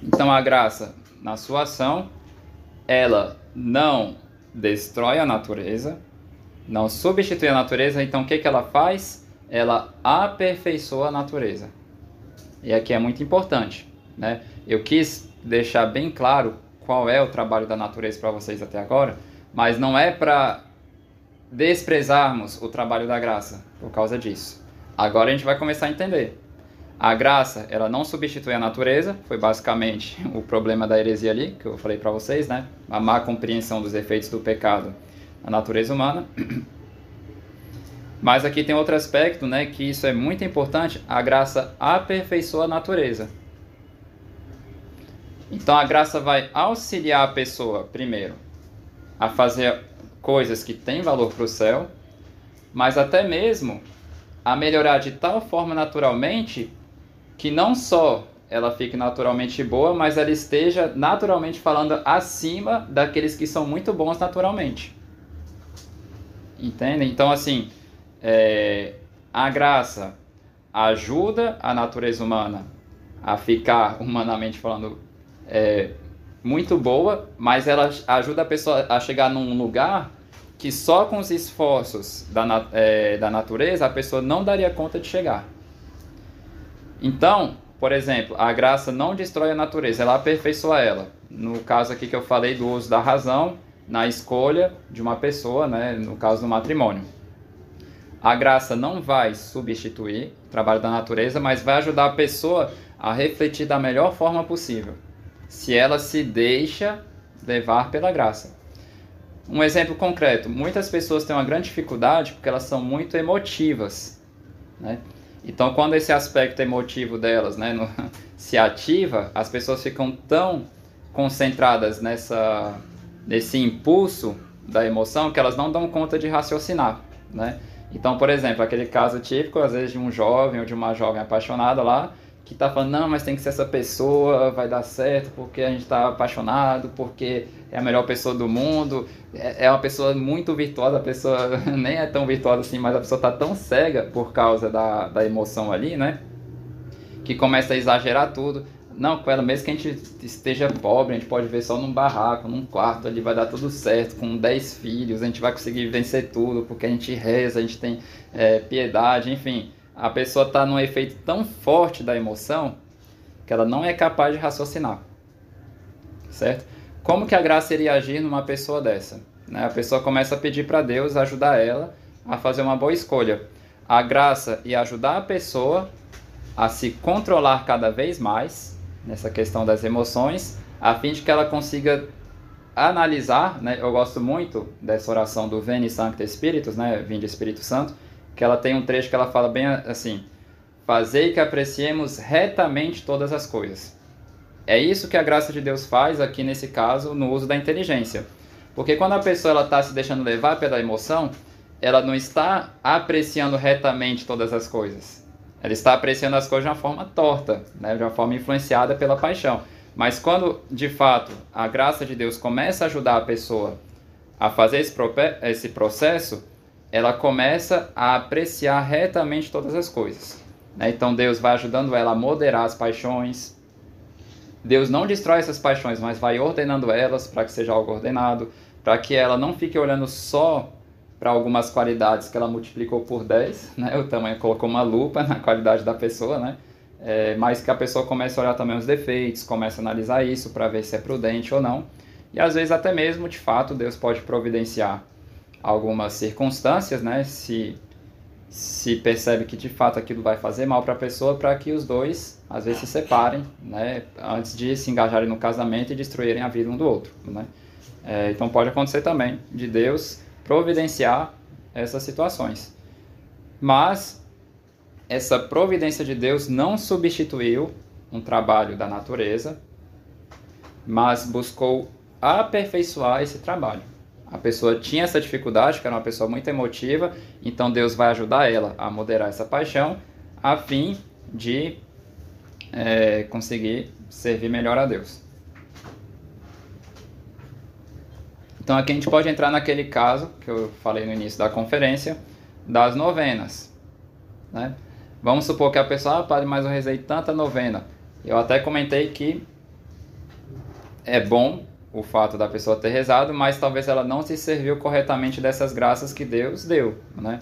A: Então a graça, na sua ação, ela não destrói a natureza, não substitui a natureza. Então o que ela faz? Ela aperfeiçoa a natureza. E aqui é muito importante, né? Eu quis deixar bem claro qual é o trabalho da natureza para vocês até agora, mas não é para desprezarmos o trabalho da graça por causa disso. Agora a gente vai começar a entender. A graça, ela não substitui a natureza, foi basicamente o problema da heresia ali, que eu falei para vocês, né? A má compreensão dos efeitos do pecado na natureza humana. Mas aqui tem outro aspecto, né, que isso é muito importante, a graça aperfeiçoa a natureza. Então a graça vai auxiliar a pessoa, primeiro, a fazer coisas que têm valor para o céu, mas até mesmo a melhorar de tal forma naturalmente que não só ela fique naturalmente boa, mas ela esteja naturalmente falando acima daqueles que são muito bons naturalmente. Entendem? Então assim... a graça ajuda a natureza humana a ficar, humanamente falando, muito boa, mas ela ajuda a pessoa a chegar num lugar que só com os esforços da natureza a pessoa não daria conta de chegar. Então, por exemplo, a graça não destrói a natureza, ela aperfeiçoa ela. No caso aqui que eu falei do uso da razão na escolha de uma pessoa, né, no caso do matrimônio. A graça não vai substituir o trabalho da natureza, mas vai ajudar a pessoa a refletir da melhor forma possível, se ela se deixa levar pela graça. Um exemplo concreto, muitas pessoas têm uma grande dificuldade porque elas são muito emotivas, né? Então, quando esse aspecto emotivo delas, né, se ativa, as pessoas ficam tão concentradas nesse impulso, da emoção que elas não dão conta de raciocinar, né? Então, por exemplo, aquele caso típico, às vezes, de um jovem ou de uma jovem apaixonada lá, que tá falando, não, mas tem que ser essa pessoa, vai dar certo, porque a gente tá apaixonado, porque é a melhor pessoa do mundo, é uma pessoa muito virtuosa, a pessoa nem é tão virtuosa assim, mas a pessoa tá tão cega por causa da emoção ali, né? Que começa a exagerar tudo. Não, com ela, mesmo que a gente esteja pobre, a gente pode ver só num barraco, num quarto ali, vai dar tudo certo, com 10 filhos, a gente vai conseguir vencer tudo, porque a gente reza, a gente tem piedade, enfim. A pessoa está num efeito tão forte da emoção que ela não é capaz de raciocinar, certo? Como que a graça iria agir numa pessoa dessa? Né? A pessoa começa a pedir para Deus ajudar ela a fazer uma boa escolha. A graça ia ajudar a pessoa a se controlar cada vez mais nessa questão das emoções, a fim de que ela consiga analisar, né? Eu gosto muito dessa oração do Veni Sancte Spiritus, né? Vinde Espírito Santo, que ela tem um trecho que ela fala bem assim: fazei que apreciemos retamente todas as coisas. É isso que a graça de Deus faz aqui nesse caso, no uso da inteligência. Porque quando a pessoa está se deixando levar pela emoção, ela não está apreciando retamente todas as coisas. Ela está apreciando as coisas de uma forma torta, né? De uma forma influenciada pela paixão. Mas quando, de fato, a graça de Deus começa a ajudar a pessoa a fazer esse processo, ela começa a apreciar retamente todas as coisas, né? Então Deus vai ajudando ela a moderar as paixões. Deus não destrói essas paixões, mas vai ordenando elas para que seja algo ordenado, para que ela não fique olhando só para algumas qualidades que ela multiplicou por 10, né? O tamanho colocou uma lupa na qualidade da pessoa, né? Mas que a pessoa comece a olhar também os defeitos, comece a analisar isso para ver se é prudente ou não. E às vezes até mesmo, de fato, Deus pode providenciar algumas circunstâncias, né? Se percebe que de fato aquilo vai fazer mal para a pessoa, para que os dois às vezes se separem, né? Antes de se engajarem no casamento e destruírem a vida um do outro, né? Então pode acontecer também de Deus providenciar essas situações. Mas essa providência de Deus não substituiu um trabalho da natureza, mas buscou aperfeiçoar esse trabalho. A pessoa tinha essa dificuldade, que era uma pessoa muito emotiva, então Deus vai ajudar ela a moderar essa paixão, a fim de conseguir servir melhor a Deus. Então aqui a gente pode entrar naquele caso que eu falei no início da conferência, das novenas, né? Vamos supor que a pessoa, padre, mas eu rezei tanta novena. Eu até comentei que é bom o fato da pessoa ter rezado, mas talvez ela não se serviu corretamente dessas graças que Deus deu, né?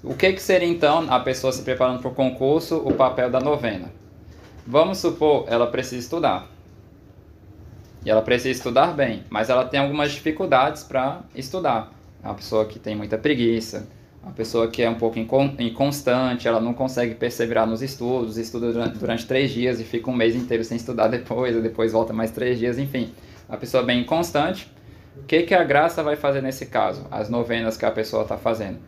A: O que seria então a pessoa se preparando para o concurso, o papel da novena? Vamos supor, ela precisa estudar. E ela precisa estudar bem, mas ela tem algumas dificuldades para estudar. É uma pessoa que tem muita preguiça, uma pessoa que é um pouco inconstante, ela não consegue perseverar nos estudos, estuda durante 3 dias e fica um mês inteiro sem estudar depois volta mais 3 dias, enfim. Uma pessoa bem inconstante. O que a graça vai fazer nesse caso? As novenas que a pessoa está fazendo.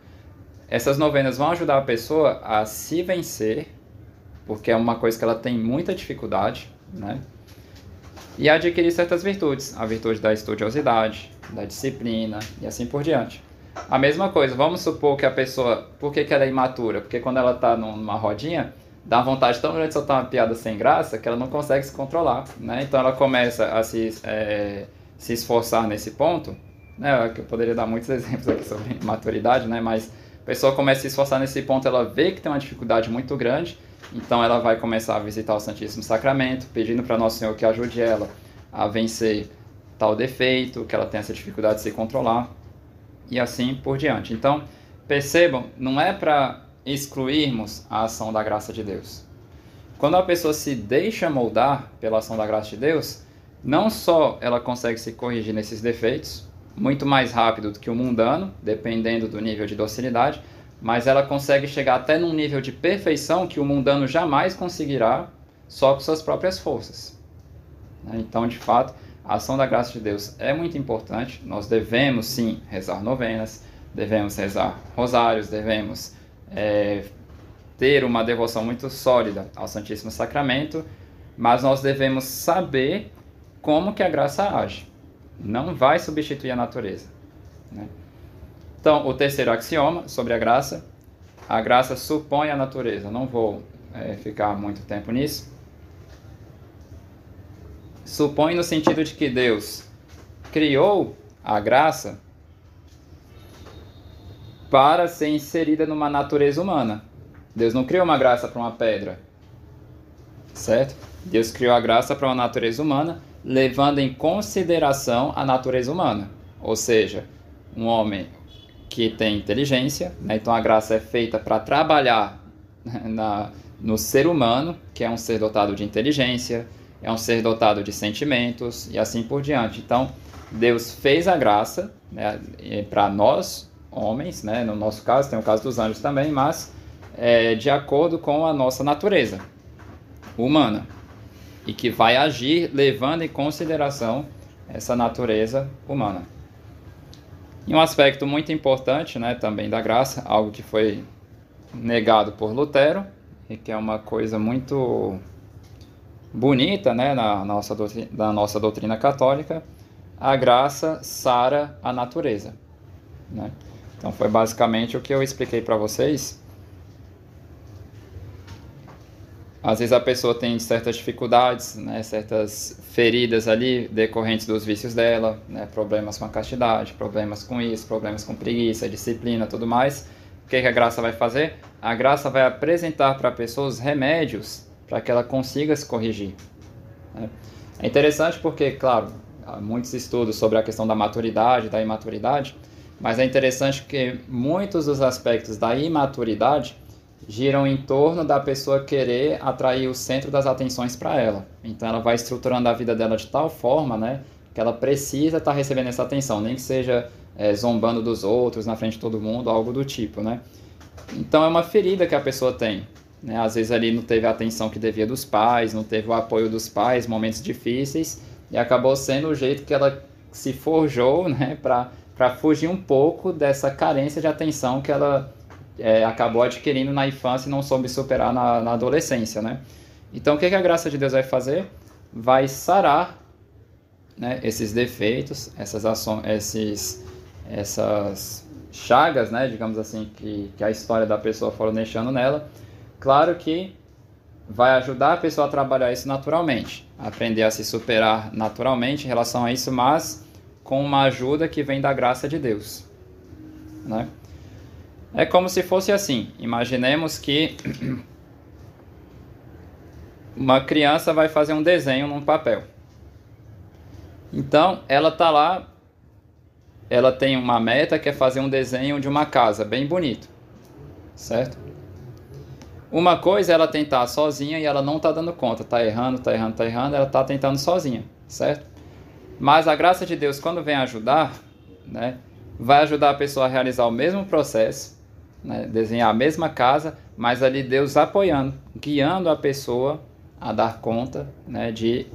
A: Essas novenas vão ajudar a pessoa a se vencer, porque é uma coisa que ela tem muita dificuldade, né? E adquirir certas virtudes, a virtude da estudiosidade, da disciplina e assim por diante. A mesma coisa, vamos supor que a pessoa, por que ela é imatura? Porque quando ela está numa rodinha, dá uma vontade tão grande de soltar uma piada sem graça que ela não consegue se controlar, né? Então ela começa a se esforçar nesse ponto, né? Eu poderia dar muitos exemplos aqui sobre maturidade, né? Mas a pessoa começa a se esforçar nesse ponto, ela vê que tem uma dificuldade muito grande, então ela vai começar a visitar o Santíssimo Sacramento, pedindo para Nosso Senhor que ajude ela a vencer tal defeito, que ela tem essa dificuldade de se controlar, e assim por diante. Então, percebam, não é para excluirmos a ação da graça de Deus. Quando a pessoa se deixa moldar pela ação da graça de Deus, não só ela consegue se corrigir nesses defeitos, muito mais rápido do que o mundano, dependendo do nível de docilidade, mas ela consegue chegar até num nível de perfeição que o mundano jamais conseguirá só com suas próprias forças. Então, de fato, a ação da graça de Deus é muito importante. Nós devemos, sim, rezar novenas, devemos rezar rosários, devemos ter uma devoção muito sólida ao Santíssimo Sacramento, mas nós devemos saber como que a graça age. Não vai substituir a natureza. né? Então, o terceiro axioma sobre a graça supõe a natureza. Não vou ficar muito tempo nisso. Supõe no sentido de que Deus criou a graça para ser inserida numa natureza humana. Deus não criou uma graça para uma pedra, certo? Deus criou a graça para uma natureza humana, levando em consideração a natureza humana. Ou seja, um homem que tem inteligência, né? Então a graça é feita para trabalhar no ser humano, que é um ser dotado de inteligência, é um ser dotado de sentimentos e assim por diante. Então, Deus fez a graça, né, para nós, homens, né, no nosso caso, tem o caso dos anjos também, mas de acordo com a nossa natureza humana, e que vai agir levando em consideração essa natureza humana. E um aspecto muito importante, né, também da graça, algo que foi negado por Lutero, e que é uma coisa muito bonita, né, na nossa doutrina católica, a graça sara a natureza, né? Então foi basicamente o que eu expliquei para vocês. Às vezes a pessoa tem certas dificuldades, né, certas feridas ali decorrentes dos vícios dela, né, problemas com a castidade, problemas com isso, problemas com preguiça, disciplina, tudo mais. O que a graça vai fazer? A graça vai apresentar para a pessoa os remédios para que ela consiga se corrigir, né? É interessante porque, claro, há muitos estudos sobre a questão da maturidade, da imaturidade, mas é interessante que muitos dos aspectos da imaturidade giram em torno da pessoa querer atrair o centro das atenções para ela. Então ela vai estruturando a vida dela de tal forma, né, que ela precisa estar recebendo essa atenção, nem que seja zombando dos outros, na frente de todo mundo, algo do tipo, né? Então é uma ferida que a pessoa tem, né? Às vezes ali não teve a atenção que devia dos pais, não teve o apoio dos pais, momentos difíceis, e acabou sendo o jeito que ela se forjou, né, para fugir um pouco dessa carência de atenção que ela acabou adquirindo na infância e não soube superar na adolescência, né? Então o que a graça de Deus vai fazer? Vai sarar, né, esses defeitos, essas chagas, né, digamos assim, que a história da pessoa foram deixando nela. Claro que vai ajudar a pessoa a trabalhar isso naturalmente, a aprender a se superar naturalmente em relação a isso, mas com uma ajuda que vem da graça de Deus, né? É como se fosse assim, imaginemos que uma criança vai fazer um desenho num papel. Então, ela está lá, ela tem uma meta que é fazer um desenho de uma casa bem bonito, certo? Uma coisa é ela tentar sozinha e ela não está dando conta, está errando, ela está tentando sozinha, certo? Mas a graça de Deus, quando vem ajudar, né, vai ajudar a pessoa a realizar o mesmo processo, né, desenhar a mesma casa, mas ali Deus apoiando, guiando a pessoa a dar conta, né, de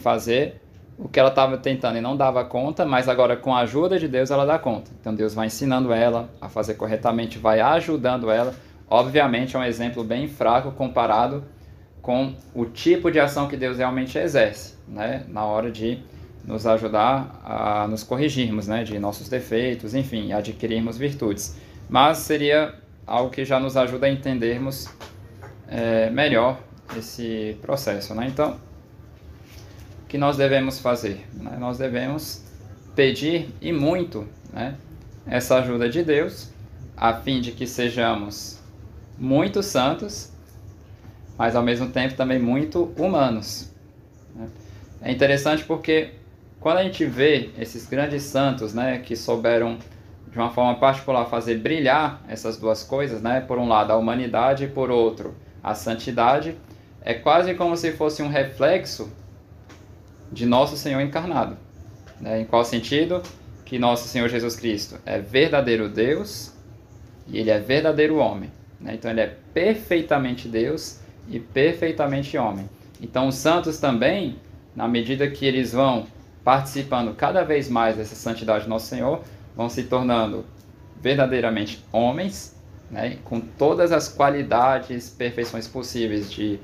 A: fazer o que ela estava tentando e não dava conta, mas agora com a ajuda de Deus ela dá conta. Então Deus vai ensinando ela a fazer corretamente, vai ajudando ela. Obviamente é um exemplo bem fraco comparado com o tipo de ação que Deus realmente exerce, né, na hora de nos ajudar a nos corrigirmos, né, de nossos defeitos, enfim, adquirirmos virtudes. Mas seria algo que já nos ajuda a entendermos melhor esse processo, né? Então, o que nós devemos fazer, né? Nós devemos pedir e muito, né, essa ajuda de Deus, a fim de que sejamos muito santos, mas ao mesmo tempo também muito humanos, né? É interessante porque quando a gente vê esses grandes santos, né, que souberam de uma forma particular fazer brilhar essas duas coisas, né, por um lado a humanidade e por outro a santidade, é quase como se fosse um reflexo de nosso Senhor encarnado, né? Em qual sentido? Que nosso Senhor Jesus Cristo é verdadeiro Deus e ele é verdadeiro homem, né? Então ele é perfeitamente Deus e perfeitamente homem. Então os santos também, na medida que eles vão participando cada vez mais dessa santidade do nosso Senhor, vão se tornando verdadeiramente homens, né, com todas as qualidades, perfeições possíveis de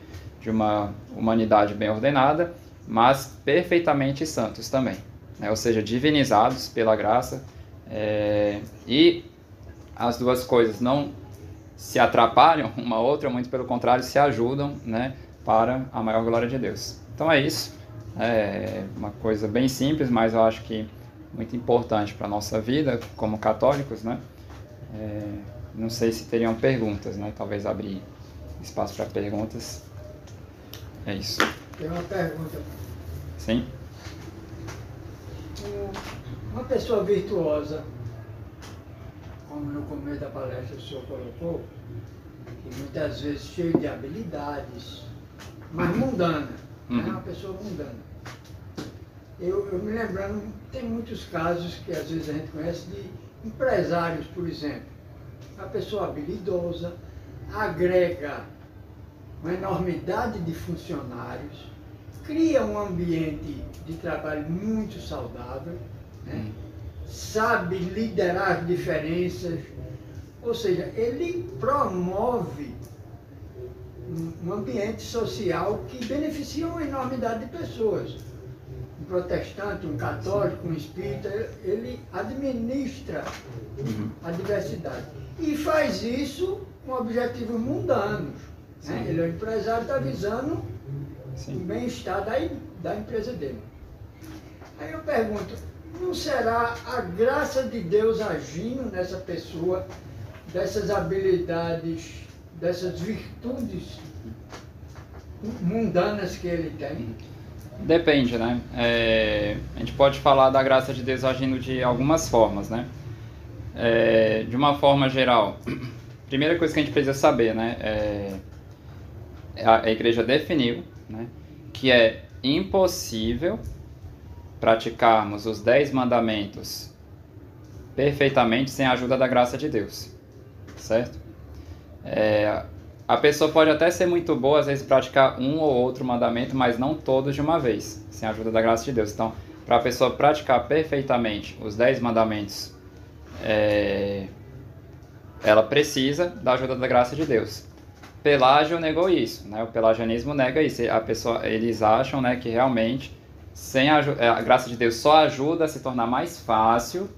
A: uma humanidade bem ordenada, mas perfeitamente santos também, né, ou seja, divinizados pela graça, E as duas coisas não se atrapalham uma outra, muito pelo contrário, se ajudam, né, para a maior glória de Deus. Então é isso, é uma coisa bem simples, mas eu acho que muito importante para a nossa vida como católicos, né? Não sei se teriam perguntas, né? Talvez abrir espaço para perguntas. É isso.
B: Tem uma pergunta.
A: Sim?
B: Uma pessoa virtuosa, como no começo da palestra o senhor colocou, que muitas vezes cheio de habilidades, mas mundana, né? Uma pessoa mundana. Eu me lembrando, tem muitos casos que às vezes a gente conhece de empresários, por exemplo. A pessoa habilidosa agrega uma enormidade de funcionários, cria um ambiente de trabalho muito saudável, né? Sabe liderar as diferenças, ou seja, ele promove um ambiente social que beneficia uma enormidade de pessoas. Um protestante, um católico, um espírita, ele administra a diversidade. E faz isso com objetivos mundanos. Né? Ele é um empresário, está visando o bem-estar da empresa dele. Aí eu pergunto, não será a graça de Deus agindo nessa pessoa, dessas habilidades, dessas virtudes mundanas que ele tem?
A: Depende, né? A gente pode falar da graça de Deus agindo de algumas formas, né? De uma forma geral, primeira coisa que a gente precisa saber, né? A igreja definiu, né, que é impossível praticarmos os 10 mandamentos perfeitamente sem a ajuda da graça de Deus, certo? A pessoa pode até ser muito boa, às vezes praticar um ou outro mandamento, mas não todos de uma vez, sem a ajuda da graça de Deus. Então, para a pessoa praticar perfeitamente os 10 mandamentos, ela precisa da ajuda da graça de Deus. Pelágio negou isso, né? O pelagianismo nega isso. Eles acham, né, que realmente sem a graça de Deus só ajuda a se tornar mais fácil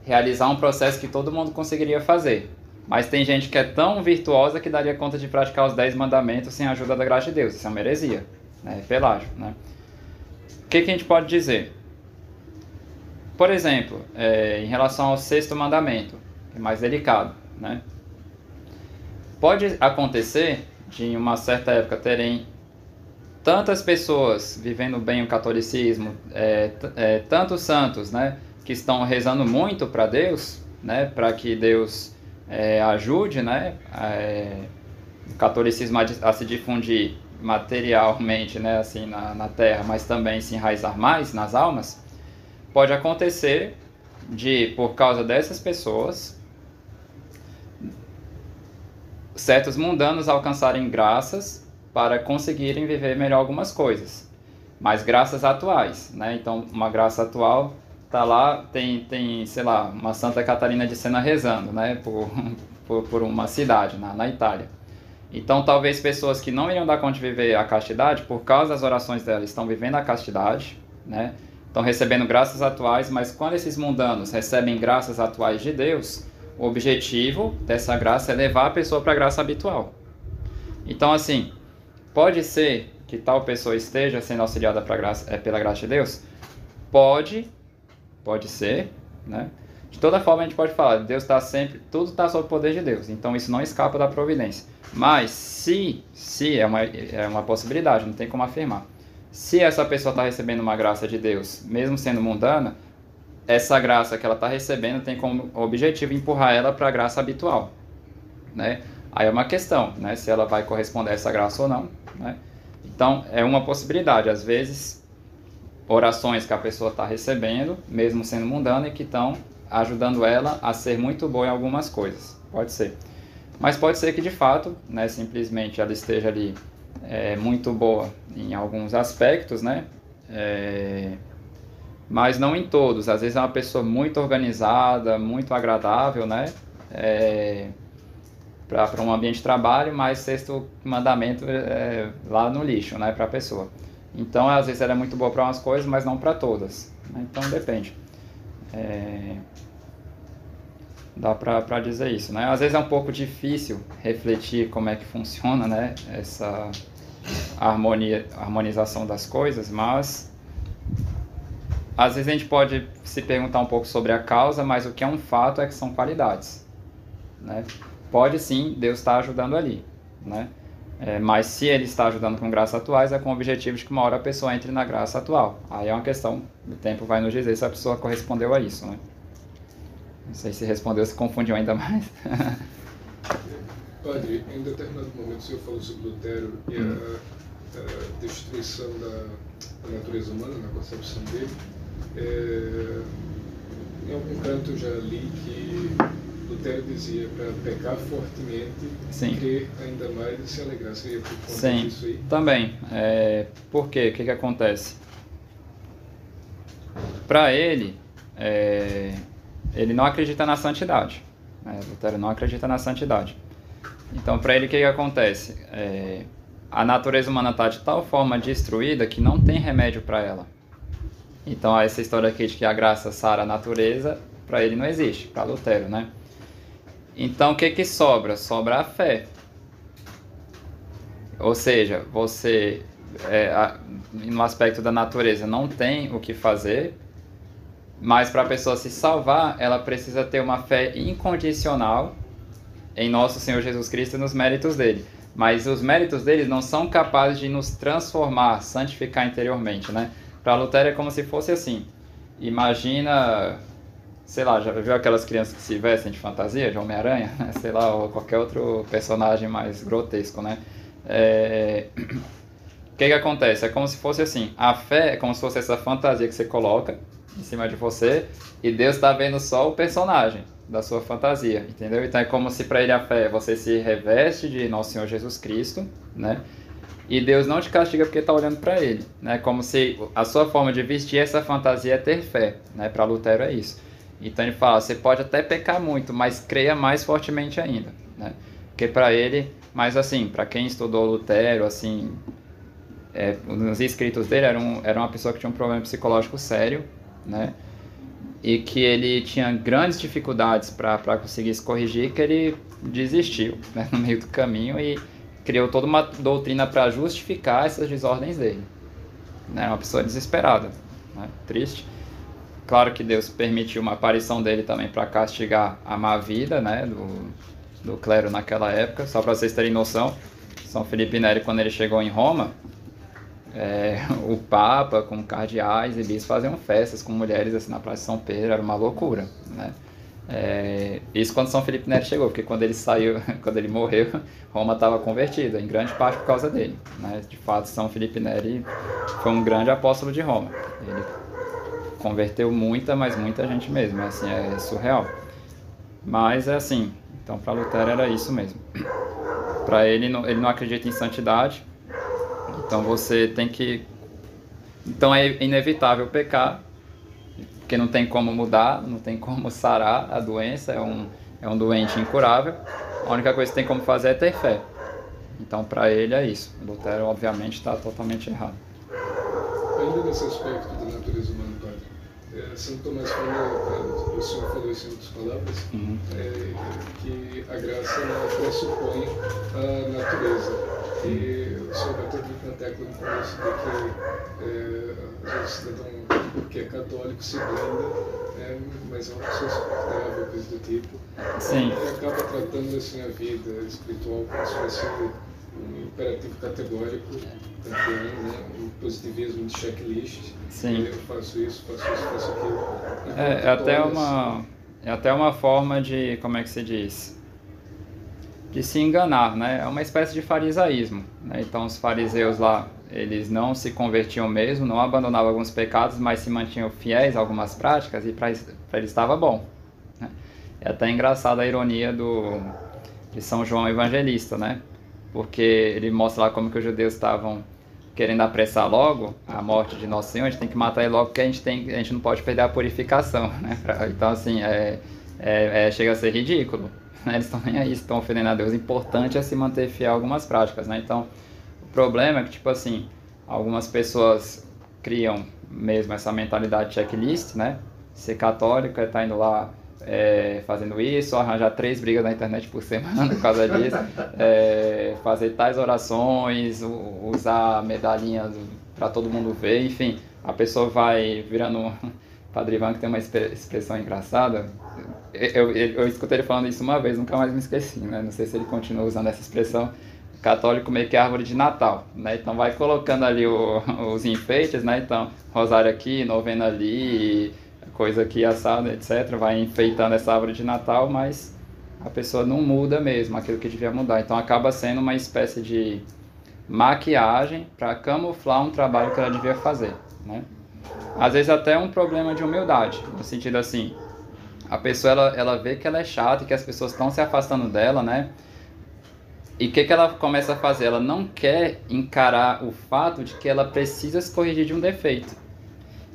A: realizar um processo que todo mundo conseguiria fazer. Mas tem gente que é tão virtuosa que daria conta de praticar os 10 mandamentos sem a ajuda da graça de Deus. Isso é uma heresia, né? É pelágio, né? O que a gente pode dizer? Por exemplo, em relação ao 6º mandamento, que é mais delicado, né? Pode acontecer de em uma certa época terem tantas pessoas vivendo bem o catolicismo, tantos santos, né, que estão rezando muito para Deus, né, para que Deus ajude, né, o catolicismo a se difundir materialmente, né, assim, na terra, mas também se enraizar mais nas almas. Pode acontecer de, por causa dessas pessoas, certos mundanos alcançarem graças para conseguirem viver melhor algumas coisas, mas graças atuais, né? Então, uma graça atual tá lá, tem, sei lá, uma Santa Catarina de Sena rezando, né? Por uma cidade na Itália. Então, talvez pessoas que não iriam dar conta de viver a castidade, por causa das orações delas, estão vivendo a castidade, né? Estão recebendo graças atuais, mas quando esses mundanos recebem graças atuais de Deus, o objetivo dessa graça é levar a pessoa para a graça habitual. Então, assim, pode ser que tal pessoa esteja sendo auxiliada pela graça de Deus? Pode ser, né? De toda forma, a gente pode falar, Deus está sempre, tudo está sob o poder de Deus, então isso não escapa da providência. Mas se é uma possibilidade, não tem como afirmar. Se essa pessoa está recebendo uma graça de Deus, mesmo sendo mundana, essa graça que ela está recebendo tem como objetivo empurrar ela para a graça habitual, né? Aí é uma questão, né, se ela vai corresponder a essa graça ou não, né? Então, é uma possibilidade. Às vezes, orações que a pessoa está recebendo, mesmo sendo mundana, e que estão ajudando ela a ser muito boa em algumas coisas. Pode ser. Mas pode ser que, de fato, né, simplesmente ela esteja ali muito boa em alguns aspectos, né? Mas não em todos. Às vezes é uma pessoa muito organizada, muito agradável, né? Para um ambiente de trabalho, mas 6º mandamento lá no lixo, né? Para a pessoa. Então, às vezes ela é muito boa para umas coisas, mas não para todas, né? Então, depende. Dá para dizer isso, né? Às vezes é um pouco difícil refletir como é que funciona, né? Essa harmonização das coisas, mas às vezes a gente pode se perguntar um pouco sobre a causa, mas o que é um fato é que são qualidades, né? Pode sim, Deus está ajudando ali, né? Mas se Ele está ajudando com graças atuais, é com o objetivo de que uma hora a pessoa entre na graça atual. Aí é uma questão, o tempo vai nos dizer se a pessoa correspondeu a isso, né? Não sei se respondeu, se confundiu ainda mais.
C: Padre, em determinado momento o senhor falou sobre Lutero e a destruição da natureza humana, na concepção dele. Em algum canto eu já li que Lutero dizia para pecar fortemente,
A: Sim.
C: crer ainda mais e se alegrar. Seria por conta
A: Sim,
C: disso aí?
A: também. Por quê? O que acontece? Para ele não acredita na santidade. Lutero não acredita na santidade. Então, para ele, o que acontece? A natureza humana está de tal forma destruída que não tem remédio para ela. Então, essa história aqui de que a graça sara a natureza, para ele não existe, para Lutero, né? Então, o que sobra? Sobra a fé. Ou seja, você, no aspecto da natureza, não tem o que fazer, mas para a pessoa se salvar, ela precisa ter uma fé incondicional em nosso Senhor Jesus Cristo e nos méritos dele. Mas os méritos dele não são capazes de nos transformar, santificar interiormente, né? Para Lutero é como se fosse assim. Imagina, sei lá, já viu aquelas crianças que se vestem de fantasia, de Homem-Aranha? Sei lá, ou qualquer outro personagem mais grotesco, né? O que acontece? É como se fosse assim, a fé é como se fosse essa fantasia que você coloca em cima de você e Deus está vendo só o personagem da sua fantasia, entendeu? Então é como se para ele a fé você se reveste de Nosso Senhor Jesus Cristo, né? E Deus não te castiga porque está olhando para ele, né? Como se a sua forma de vestir essa fantasia é ter fé, né? Para Lutero é isso. Então ele fala, você pode até pecar muito, mas creia mais fortemente ainda, né? Porque para ele, mas assim, para quem estudou Lutero, assim, nos escritos dele era uma pessoa que tinha um problema psicológico sério, né? E que ele tinha grandes dificuldades para conseguir se corrigir, que ele desistiu, né, no meio do caminho e criou toda uma doutrina para justificar essas desordens dele, né? Uma pessoa desesperada, né? Triste. Claro que Deus permitiu uma aparição dele também para castigar a má vida, né, do clero naquela época. Só para vocês terem noção, São Felipe Neri, quando ele chegou em Roma, o Papa com cardeais e bispos faziam festas com mulheres assim na Praça de São Pedro, era uma loucura, né? Isso quando São Felipe Neri chegou, porque quando ele saiu, quando ele morreu, Roma estava convertida, em grande parte por causa dele, né? De fato, São Felipe Neri foi um grande apóstolo de Roma. Ele converteu mas muita gente mesmo, assim, é surreal. Mas é assim, então para Lutero era isso mesmo. Para ele não acredita em santidade. Então você tem que... Então é inevitável pecar, porque não tem como mudar, não tem como sarar a doença, é um doente incurável. A única coisa que tem como fazer é ter fé. Então para ele é isso. Lutero obviamente está totalmente errado.
C: Ainda nesse aspecto da natureza humana, Padre, São Tomás falou, o senhor falou isso em outras palavras, que a graça não pressupõe a natureza. E o senhor bateu muito na tecla no começo de que às vezes o cidadão, porque é católico, se blinda, mas é uma pessoa suportável, coisa do tipo.
A: Sim.
C: E acaba tratando assim a vida espiritual como se fosse um imperativo categórico, né? Um positivismo de checklist.
A: Sim.
C: Eu faço isso, faço aquilo.
A: É até uma forma de, como é que se diz? De se enganar, né? É uma espécie de farisaísmo, né? Então os fariseus lá, eles não se convertiam mesmo, não abandonavam alguns pecados, mas se mantinham fiéis a algumas práticas e para eles estava bom, né? É até engraçada a ironia de São João Evangelista, né? Porque ele mostra lá como que os judeus estavam querendo apressar logo a morte de Nosso Senhor, a gente tem que matar ele logo porque a gente não pode perder a purificação, né? Então assim, chega a ser ridículo. Eles estão nem aí, estão ofendendo a Deus. O importante é se manter fiel a algumas práticas, né? Então, o problema é que, tipo assim, algumas pessoas criam mesmo essa mentalidade checklist, né? Ser católico é estar indo lá fazendo isso, arranjar 3 brigas na internet por semana por causa disso, fazer tais orações, usar medalhinhas para todo mundo ver, enfim, a pessoa vai virando... Padre Ivan, que tem uma expressão engraçada, eu escutei ele falando isso uma vez, nunca mais me esqueci, né? Não sei se ele continua usando essa expressão, católico meio que árvore de Natal, né? Então vai colocando ali os enfeites, né? Então, rosário aqui, novena ali, coisa aqui assada, etc. Vai enfeitando essa árvore de Natal, mas a pessoa não muda mesmo aquilo que devia mudar. Então acaba sendo uma espécie de maquiagem para camuflar um trabalho que ela devia fazer, né? Às vezes até um problema de humildade, no sentido assim, a pessoa ela vê que ela é chata e que as pessoas estão se afastando dela, né? E o que ela começa a fazer? Ela não quer encarar o fato de que ela precisa se corrigir de um defeito.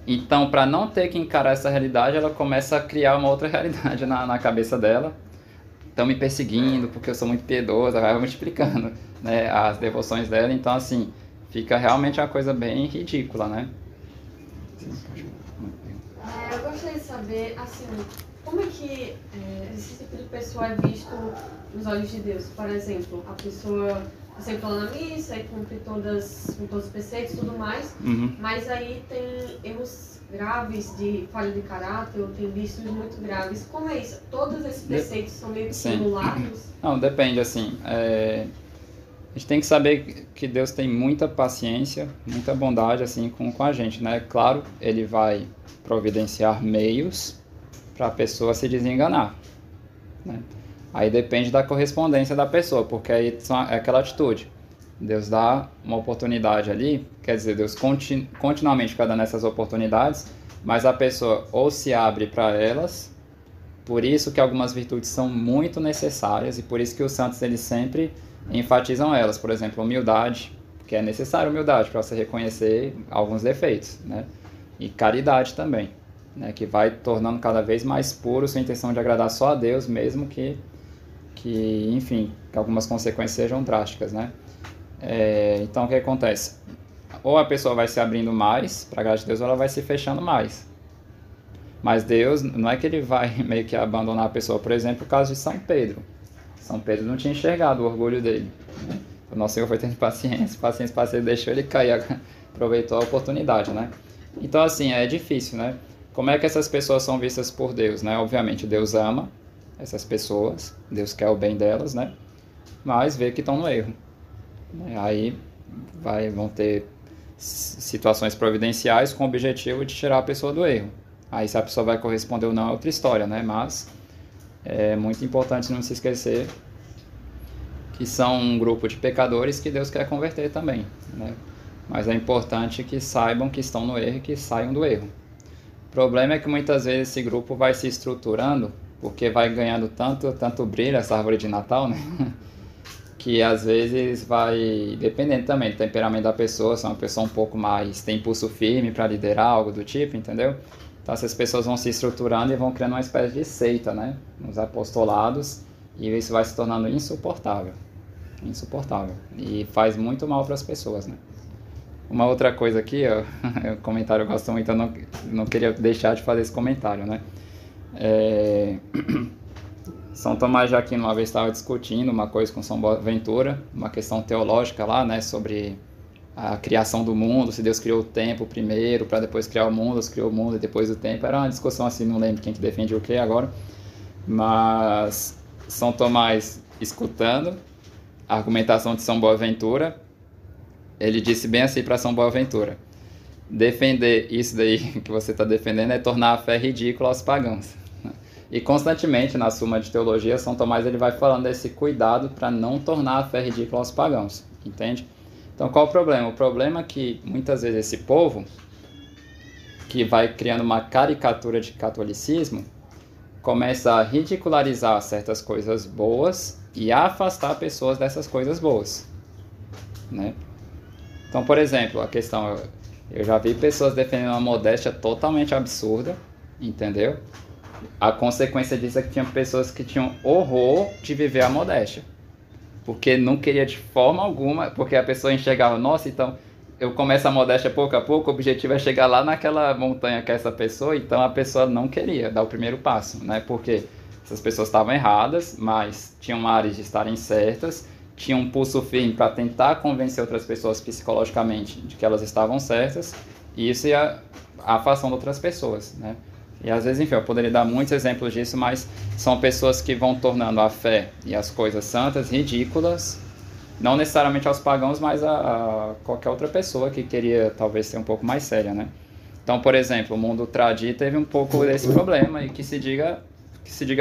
A: Então, para não ter que encarar essa realidade, ela começa a criar uma outra realidade na cabeça dela. Estão me perseguindo porque eu sou muito piedosa, vai multiplicando, né, as devoções dela. Então, assim, fica realmente uma coisa bem ridícula, né?
D: Eu gostaria de saber, assim, como é que esse tipo de pessoa é visto nos olhos de Deus? Por exemplo, a pessoa sempre fala na missa e cumpre com todos os preceitos e tudo mais, mas aí tem erros graves de falha de caráter, ou tem vícios muito graves. Como é isso? Todos esses preceitos são meio que simulados?
A: Não, depende, assim. A gente tem que saber que Deus tem muita paciência, muita bondade assim com a gente, né? Claro, Ele vai providenciar meios para a pessoa se desenganar, né? Aí depende da correspondência da pessoa, porque aí é aquela atitude. Deus dá uma oportunidade ali, quer dizer, Deus continuamente fica dando essas oportunidades, mas a pessoa ou se abre para elas, por isso que algumas virtudes são muito necessárias e por isso que os santos eles sempre enfatizam elas, por exemplo, humildade, que é necessário humildade para você reconhecer alguns defeitos, né? E caridade também, né? Que vai tornando cada vez mais puro sua intenção de agradar só a Deus, mesmo que enfim, que algumas consequências sejam drásticas, né? Então o que acontece? Ou a pessoa vai se abrindo mais para a graça de Deus, ou ela vai se fechando mais. Mas Deus, não é que ele vai meio que abandonar a pessoa. Por exemplo, o caso de São Pedro. São Pedro não tinha enxergado o orgulho dele, né? O nosso Senhor foi tendo paciência, deixou ele cair, aproveitou a oportunidade, né? Então, assim, é difícil, né? Como é que essas pessoas são vistas por Deus, né? Obviamente, Deus ama essas pessoas, Deus quer o bem delas, né? Mas vê que estão no erro, né? Aí vão ter situações providenciais com o objetivo de tirar a pessoa do erro. Aí se a pessoa vai corresponder ou não é outra história, né? Mas é muito importante não se esquecer que são um grupo de pecadores que Deus quer converter também, né? Mas é importante que saibam que estão no erro e que saiam do erro. O problema é que muitas vezes esse grupo vai se estruturando, porque vai ganhando tanto brilho essa árvore de Natal, né? Que às vezes vai, dependendo também do temperamento da pessoa, se é uma pessoa um pouco mais, tem impulso firme para liderar, algo do tipo, entendeu? Então essas pessoas vão se estruturando e vão criando uma espécie de seita, né? Nos apostolados, e isso vai se tornando insuportável. E faz muito mal para as pessoas, né? Uma outra coisa aqui, ó, o comentário eu gosto muito, eu não queria deixar de fazer esse comentário, né? São Tomás de Aquino uma vez estava discutindo uma coisa com São Boaventura, uma questão teológica lá, né? Sobre a criação do mundo, se Deus criou o tempo primeiro, para depois criar o mundo, se criou o mundo e depois o tempo. Era uma discussão assim, não lembro quem que defende o que agora. Mas São Tomás, escutando a argumentação de São Boaventura, ele disse bem assim para São Boaventura: defender isso daí que você está defendendo é tornar a fé ridícula aos pagãos. E constantemente na Suma de Teologia, São Tomás ele vai falando desse cuidado para não tornar a fé ridícula aos pagãos, entende? Então qual o problema? O problema é que muitas vezes esse povo, que vai criando uma caricatura de catolicismo, começa a ridicularizar certas coisas boas e a afastar pessoas dessas coisas boas, né? Então, por exemplo, a questão, eu já vi pessoas defendendo uma modéstia totalmente absurda, entendeu? A consequência disso é que tinha pessoas que tinham horror de viver a modéstia, porque não queria de forma alguma, porque a pessoa enxergava, nossa, então eu começo a modéstia pouco a pouco, o objetivo é chegar lá naquela montanha que é essa pessoa, então a pessoa não queria dar o primeiro passo, né? Porque essas pessoas estavam erradas, mas tinham áreas de estarem certas, tinham um pulso firme para tentar convencer outras pessoas psicologicamente de que elas estavam certas, e isso ia afastando outras pessoas, né? E às vezes, enfim, eu poderia dar muitos exemplos disso, mas são pessoas que vão tornando a fé e as coisas santas ridículas, não necessariamente aos pagãos, mas a qualquer outra pessoa que queria talvez ser um pouco mais séria, né? Então, por exemplo, o mundo tradi teve um pouco desse problema, e que se diga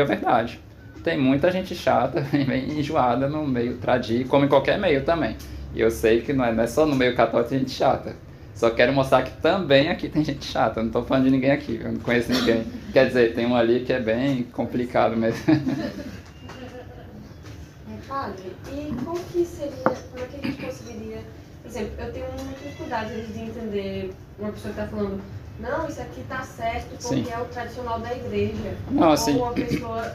A: a verdade. Tem muita gente chata, bem enjoada no meio tradi, como em qualquer meio também. E eu sei que não é só no meio católico que tem gente chata. Só quero mostrar que também aqui tem gente chata. Eu não estou falando de ninguém aqui, eu não conheço ninguém. Quer dizer, tem um ali que é bem complicado mesmo.
D: Padre, e como é que a gente conseguiria, por exemplo, eu tenho muita dificuldade de entender uma pessoa que está falando, não, isso aqui está certo porque
A: Sim.
D: é o tradicional da igreja.
A: Não,
D: ou
A: assim,
D: uma pessoa,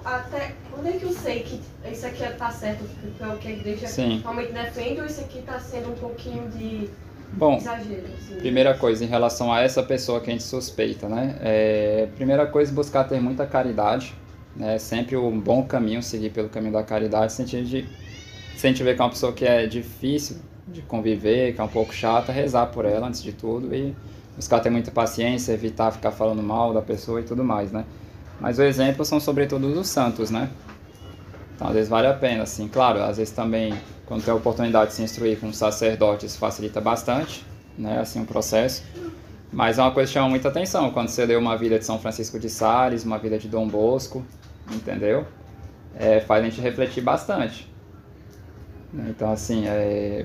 D: até, quando é que eu sei que isso aqui está certo, porque é o que a igreja
A: Sim.
D: realmente defende, ou isso aqui está sendo um pouquinho de
A: bom,
D: exagero? Assim?
A: primeira coisa, em relação a essa pessoa que a gente suspeita, né? Primeira coisa, buscar ter muita caridade, né? Sempre um bom caminho, seguir pelo caminho da caridade, se a gente vê que é uma pessoa que é difícil de conviver, que é um pouco chata, rezar por ela antes de tudo e buscar ter muita paciência, evitar ficar falando mal da pessoa e tudo mais, né? Mas o exemplo são sobretudo os santos, né? Então, às vezes vale a pena, assim, claro, às vezes também, quando tem a oportunidade de se instruir com sacerdotes, facilita bastante, né, assim, o processo. Mas é uma coisa que chama muita atenção, quando você lê uma vida de São Francisco de Sales, uma vida de Dom Bosco, entendeu? Faz a gente refletir bastante. Então, assim,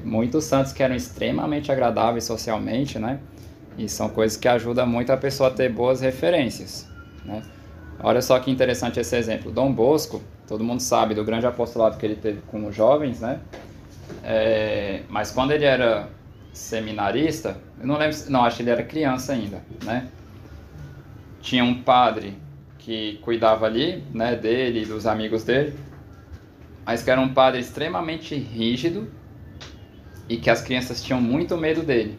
A: muitos santos que eram extremamente agradáveis socialmente, né? E são coisas que ajudam muito a pessoa a ter boas referências, né? Olha só que interessante esse exemplo. Dom Bosco, todo mundo sabe do grande apostolado que ele teve com os jovens, né? Mas quando ele era seminarista, eu não lembro, não, acho que ele era criança ainda, né? Tinha um padre que cuidava ali, né, dele e dos amigos dele, mas que era um padre extremamente rígido e que as crianças tinham muito medo dele,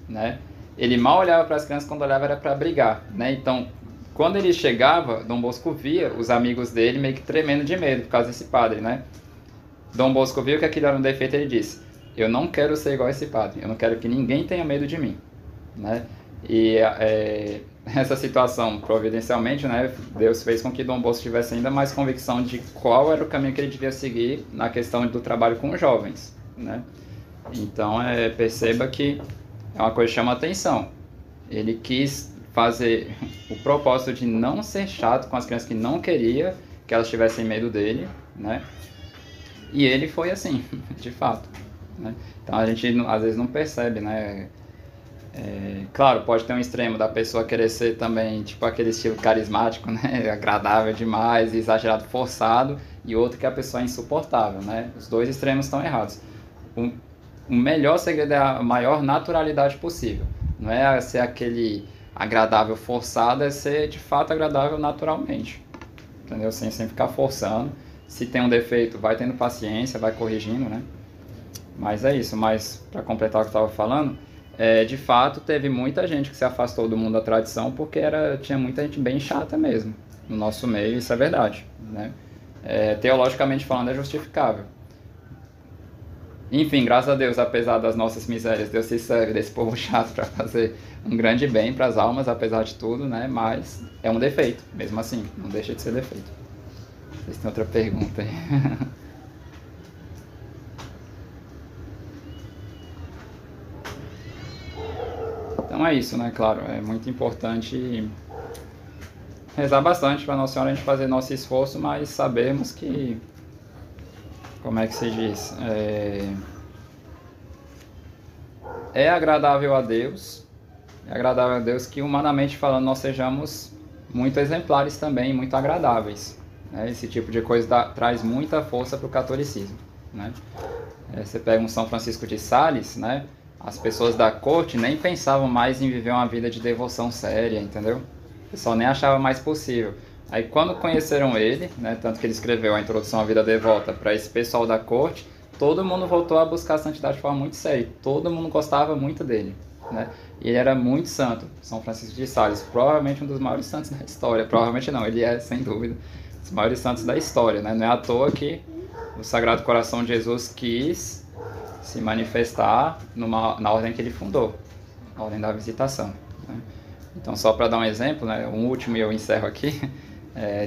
A: né? Ele mal olhava para as crianças, quando olhava era para brigar, né? Então, quando ele chegava, Dom Bosco via os amigos dele meio que tremendo de medo por causa desse padre, né? Dom Bosco viu que aquilo era um defeito e ele disse: eu não quero ser igual a esse padre, eu não quero que ninguém tenha medo de mim, né? E essa situação, providencialmente, né, Deus fez com que Dom Bosco tivesse ainda mais convicção de qual era o caminho que ele devia seguir na questão do trabalho com os jovens, né? Então, perceba que é uma coisa que chama atenção. Ele quis fazer o propósito de não ser chato com as crianças que não queria que elas tivessem medo dele, né? E ele foi assim, de fato, né? Então a gente às vezes não percebe, né? Claro, pode ter um extremo da pessoa querer ser também, tipo, aquele estilo carismático, né? Agradável demais, exagerado, forçado, e outro que a pessoa é insuportável, né? Os dois extremos estão errados. O melhor segredo é a maior naturalidade possível. Não é ser aquele agradável forçado, é ser de fato agradável naturalmente, entendeu? Sem ficar forçando. Se tem um defeito, vai tendo paciência, vai corrigindo, né? Mas é isso. Mas para completar o que eu estava falando, de fato teve muita gente que se afastou do mundo da tradição porque tinha muita gente bem chata mesmo no nosso meio, isso é verdade, né? Teologicamente falando, é justificável. Enfim, graças a Deus, apesar das nossas misérias, Deus se serve desse povo chato para fazer um grande bem para as almas, apesar de tudo, né? Mas é um defeito, mesmo assim, não deixa de ser defeito. Vocês têm outra pergunta aí? Então é isso, né? Claro, é muito importante rezar bastante para Nossa Senhora, a gente fazer nosso esforço, mas sabermos que, como é que se diz? É agradável a Deus que, humanamente falando, nós sejamos muito exemplares também, muito agradáveis, né? Esse tipo de coisa traz muita força para o catolicismo, né? Você pega um São Francisco de Sales, né? As pessoas da corte nem pensavam mais em viver uma vida de devoção séria, entendeu? O pessoal nem achava mais possível. Aí quando conheceram ele, né, tanto que ele escreveu a Introdução à Vida Devota para esse pessoal da corte, todo mundo voltou a buscar a santidade de forma muito séria. Todo mundo gostava muito dele, né? E ele era muito santo, São Francisco de Sales, provavelmente um dos maiores santos da história. Provavelmente não, ele é, sem dúvida, um dos maiores santos da história, né? Não é à toa que o Sagrado Coração de Jesus quis se manifestar na ordem que ele fundou, a ordem da Visitação, né? Então, só para dar um exemplo, né, um último e eu encerro aqui,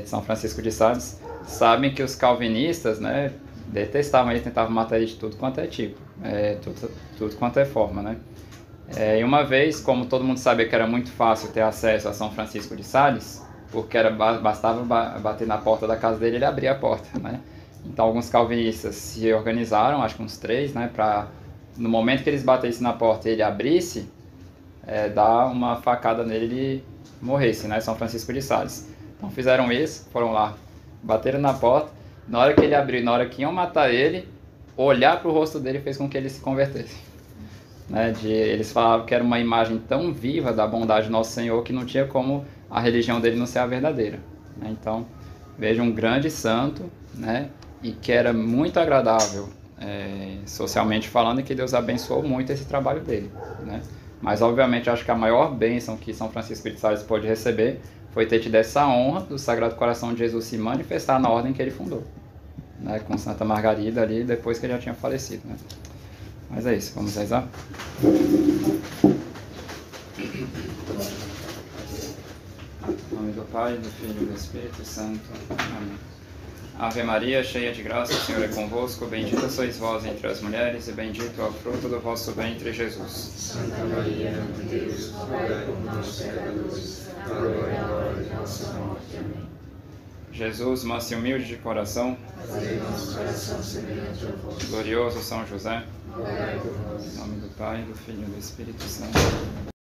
A: de São Francisco de Sales, sabem que os calvinistas, né, detestavam ele, tentavam matar ele de tudo quanto é tipo, tudo quanto é forma, né? E uma vez, como todo mundo sabia que era muito fácil ter acesso a São Francisco de Sales, porque bastava bater na porta da casa dele e ele abria a porta, né? Então alguns calvinistas se organizaram, acho que uns 3, né, para no momento que eles batessem na porta e ele abrisse, dar uma facada nele e ele morresse, né, São Francisco de Sales. Então fizeram isso, foram lá, bateram na porta, na hora que ele abriu, na hora que iam matar ele, olhar para o rosto dele fez com que ele se convertesse. Né, eles falavam que era uma imagem tão viva da bondade do Nosso Senhor que não tinha como a religião dele não ser a verdadeira, né? Então, veja um grande santo, né, e que era muito agradável, socialmente falando, e que Deus abençoou muito esse trabalho dele, né? Mas, obviamente, acho que a maior bênção que São Francisco de Sales pôde receber foi ter tido essa honra do Sagrado Coração de Jesus se manifestar na ordem que ele fundou, né, com Santa Margarida ali, depois que ele já tinha falecido, né? Mas é isso, vamos rezar? Em nome do Pai, do Filho e do Espírito Santo. Amém. Ave Maria, cheia de graça, o Senhor é convosco, bendita sois vós entre as mulheres, e bendito é o fruto do vosso ventre, Jesus.
E: Santa Maria, Mãe de Deus, rogai por nós, pecadores, agora e na hora de nossa morte. Amém.
A: Jesus, manso e humilde de coração,
E: Fazei nosso coração semelhante ao vosso.
A: glorioso São José,
E: Rogai por nós.
A: em nome do Pai, do Filho e do Espírito Santo.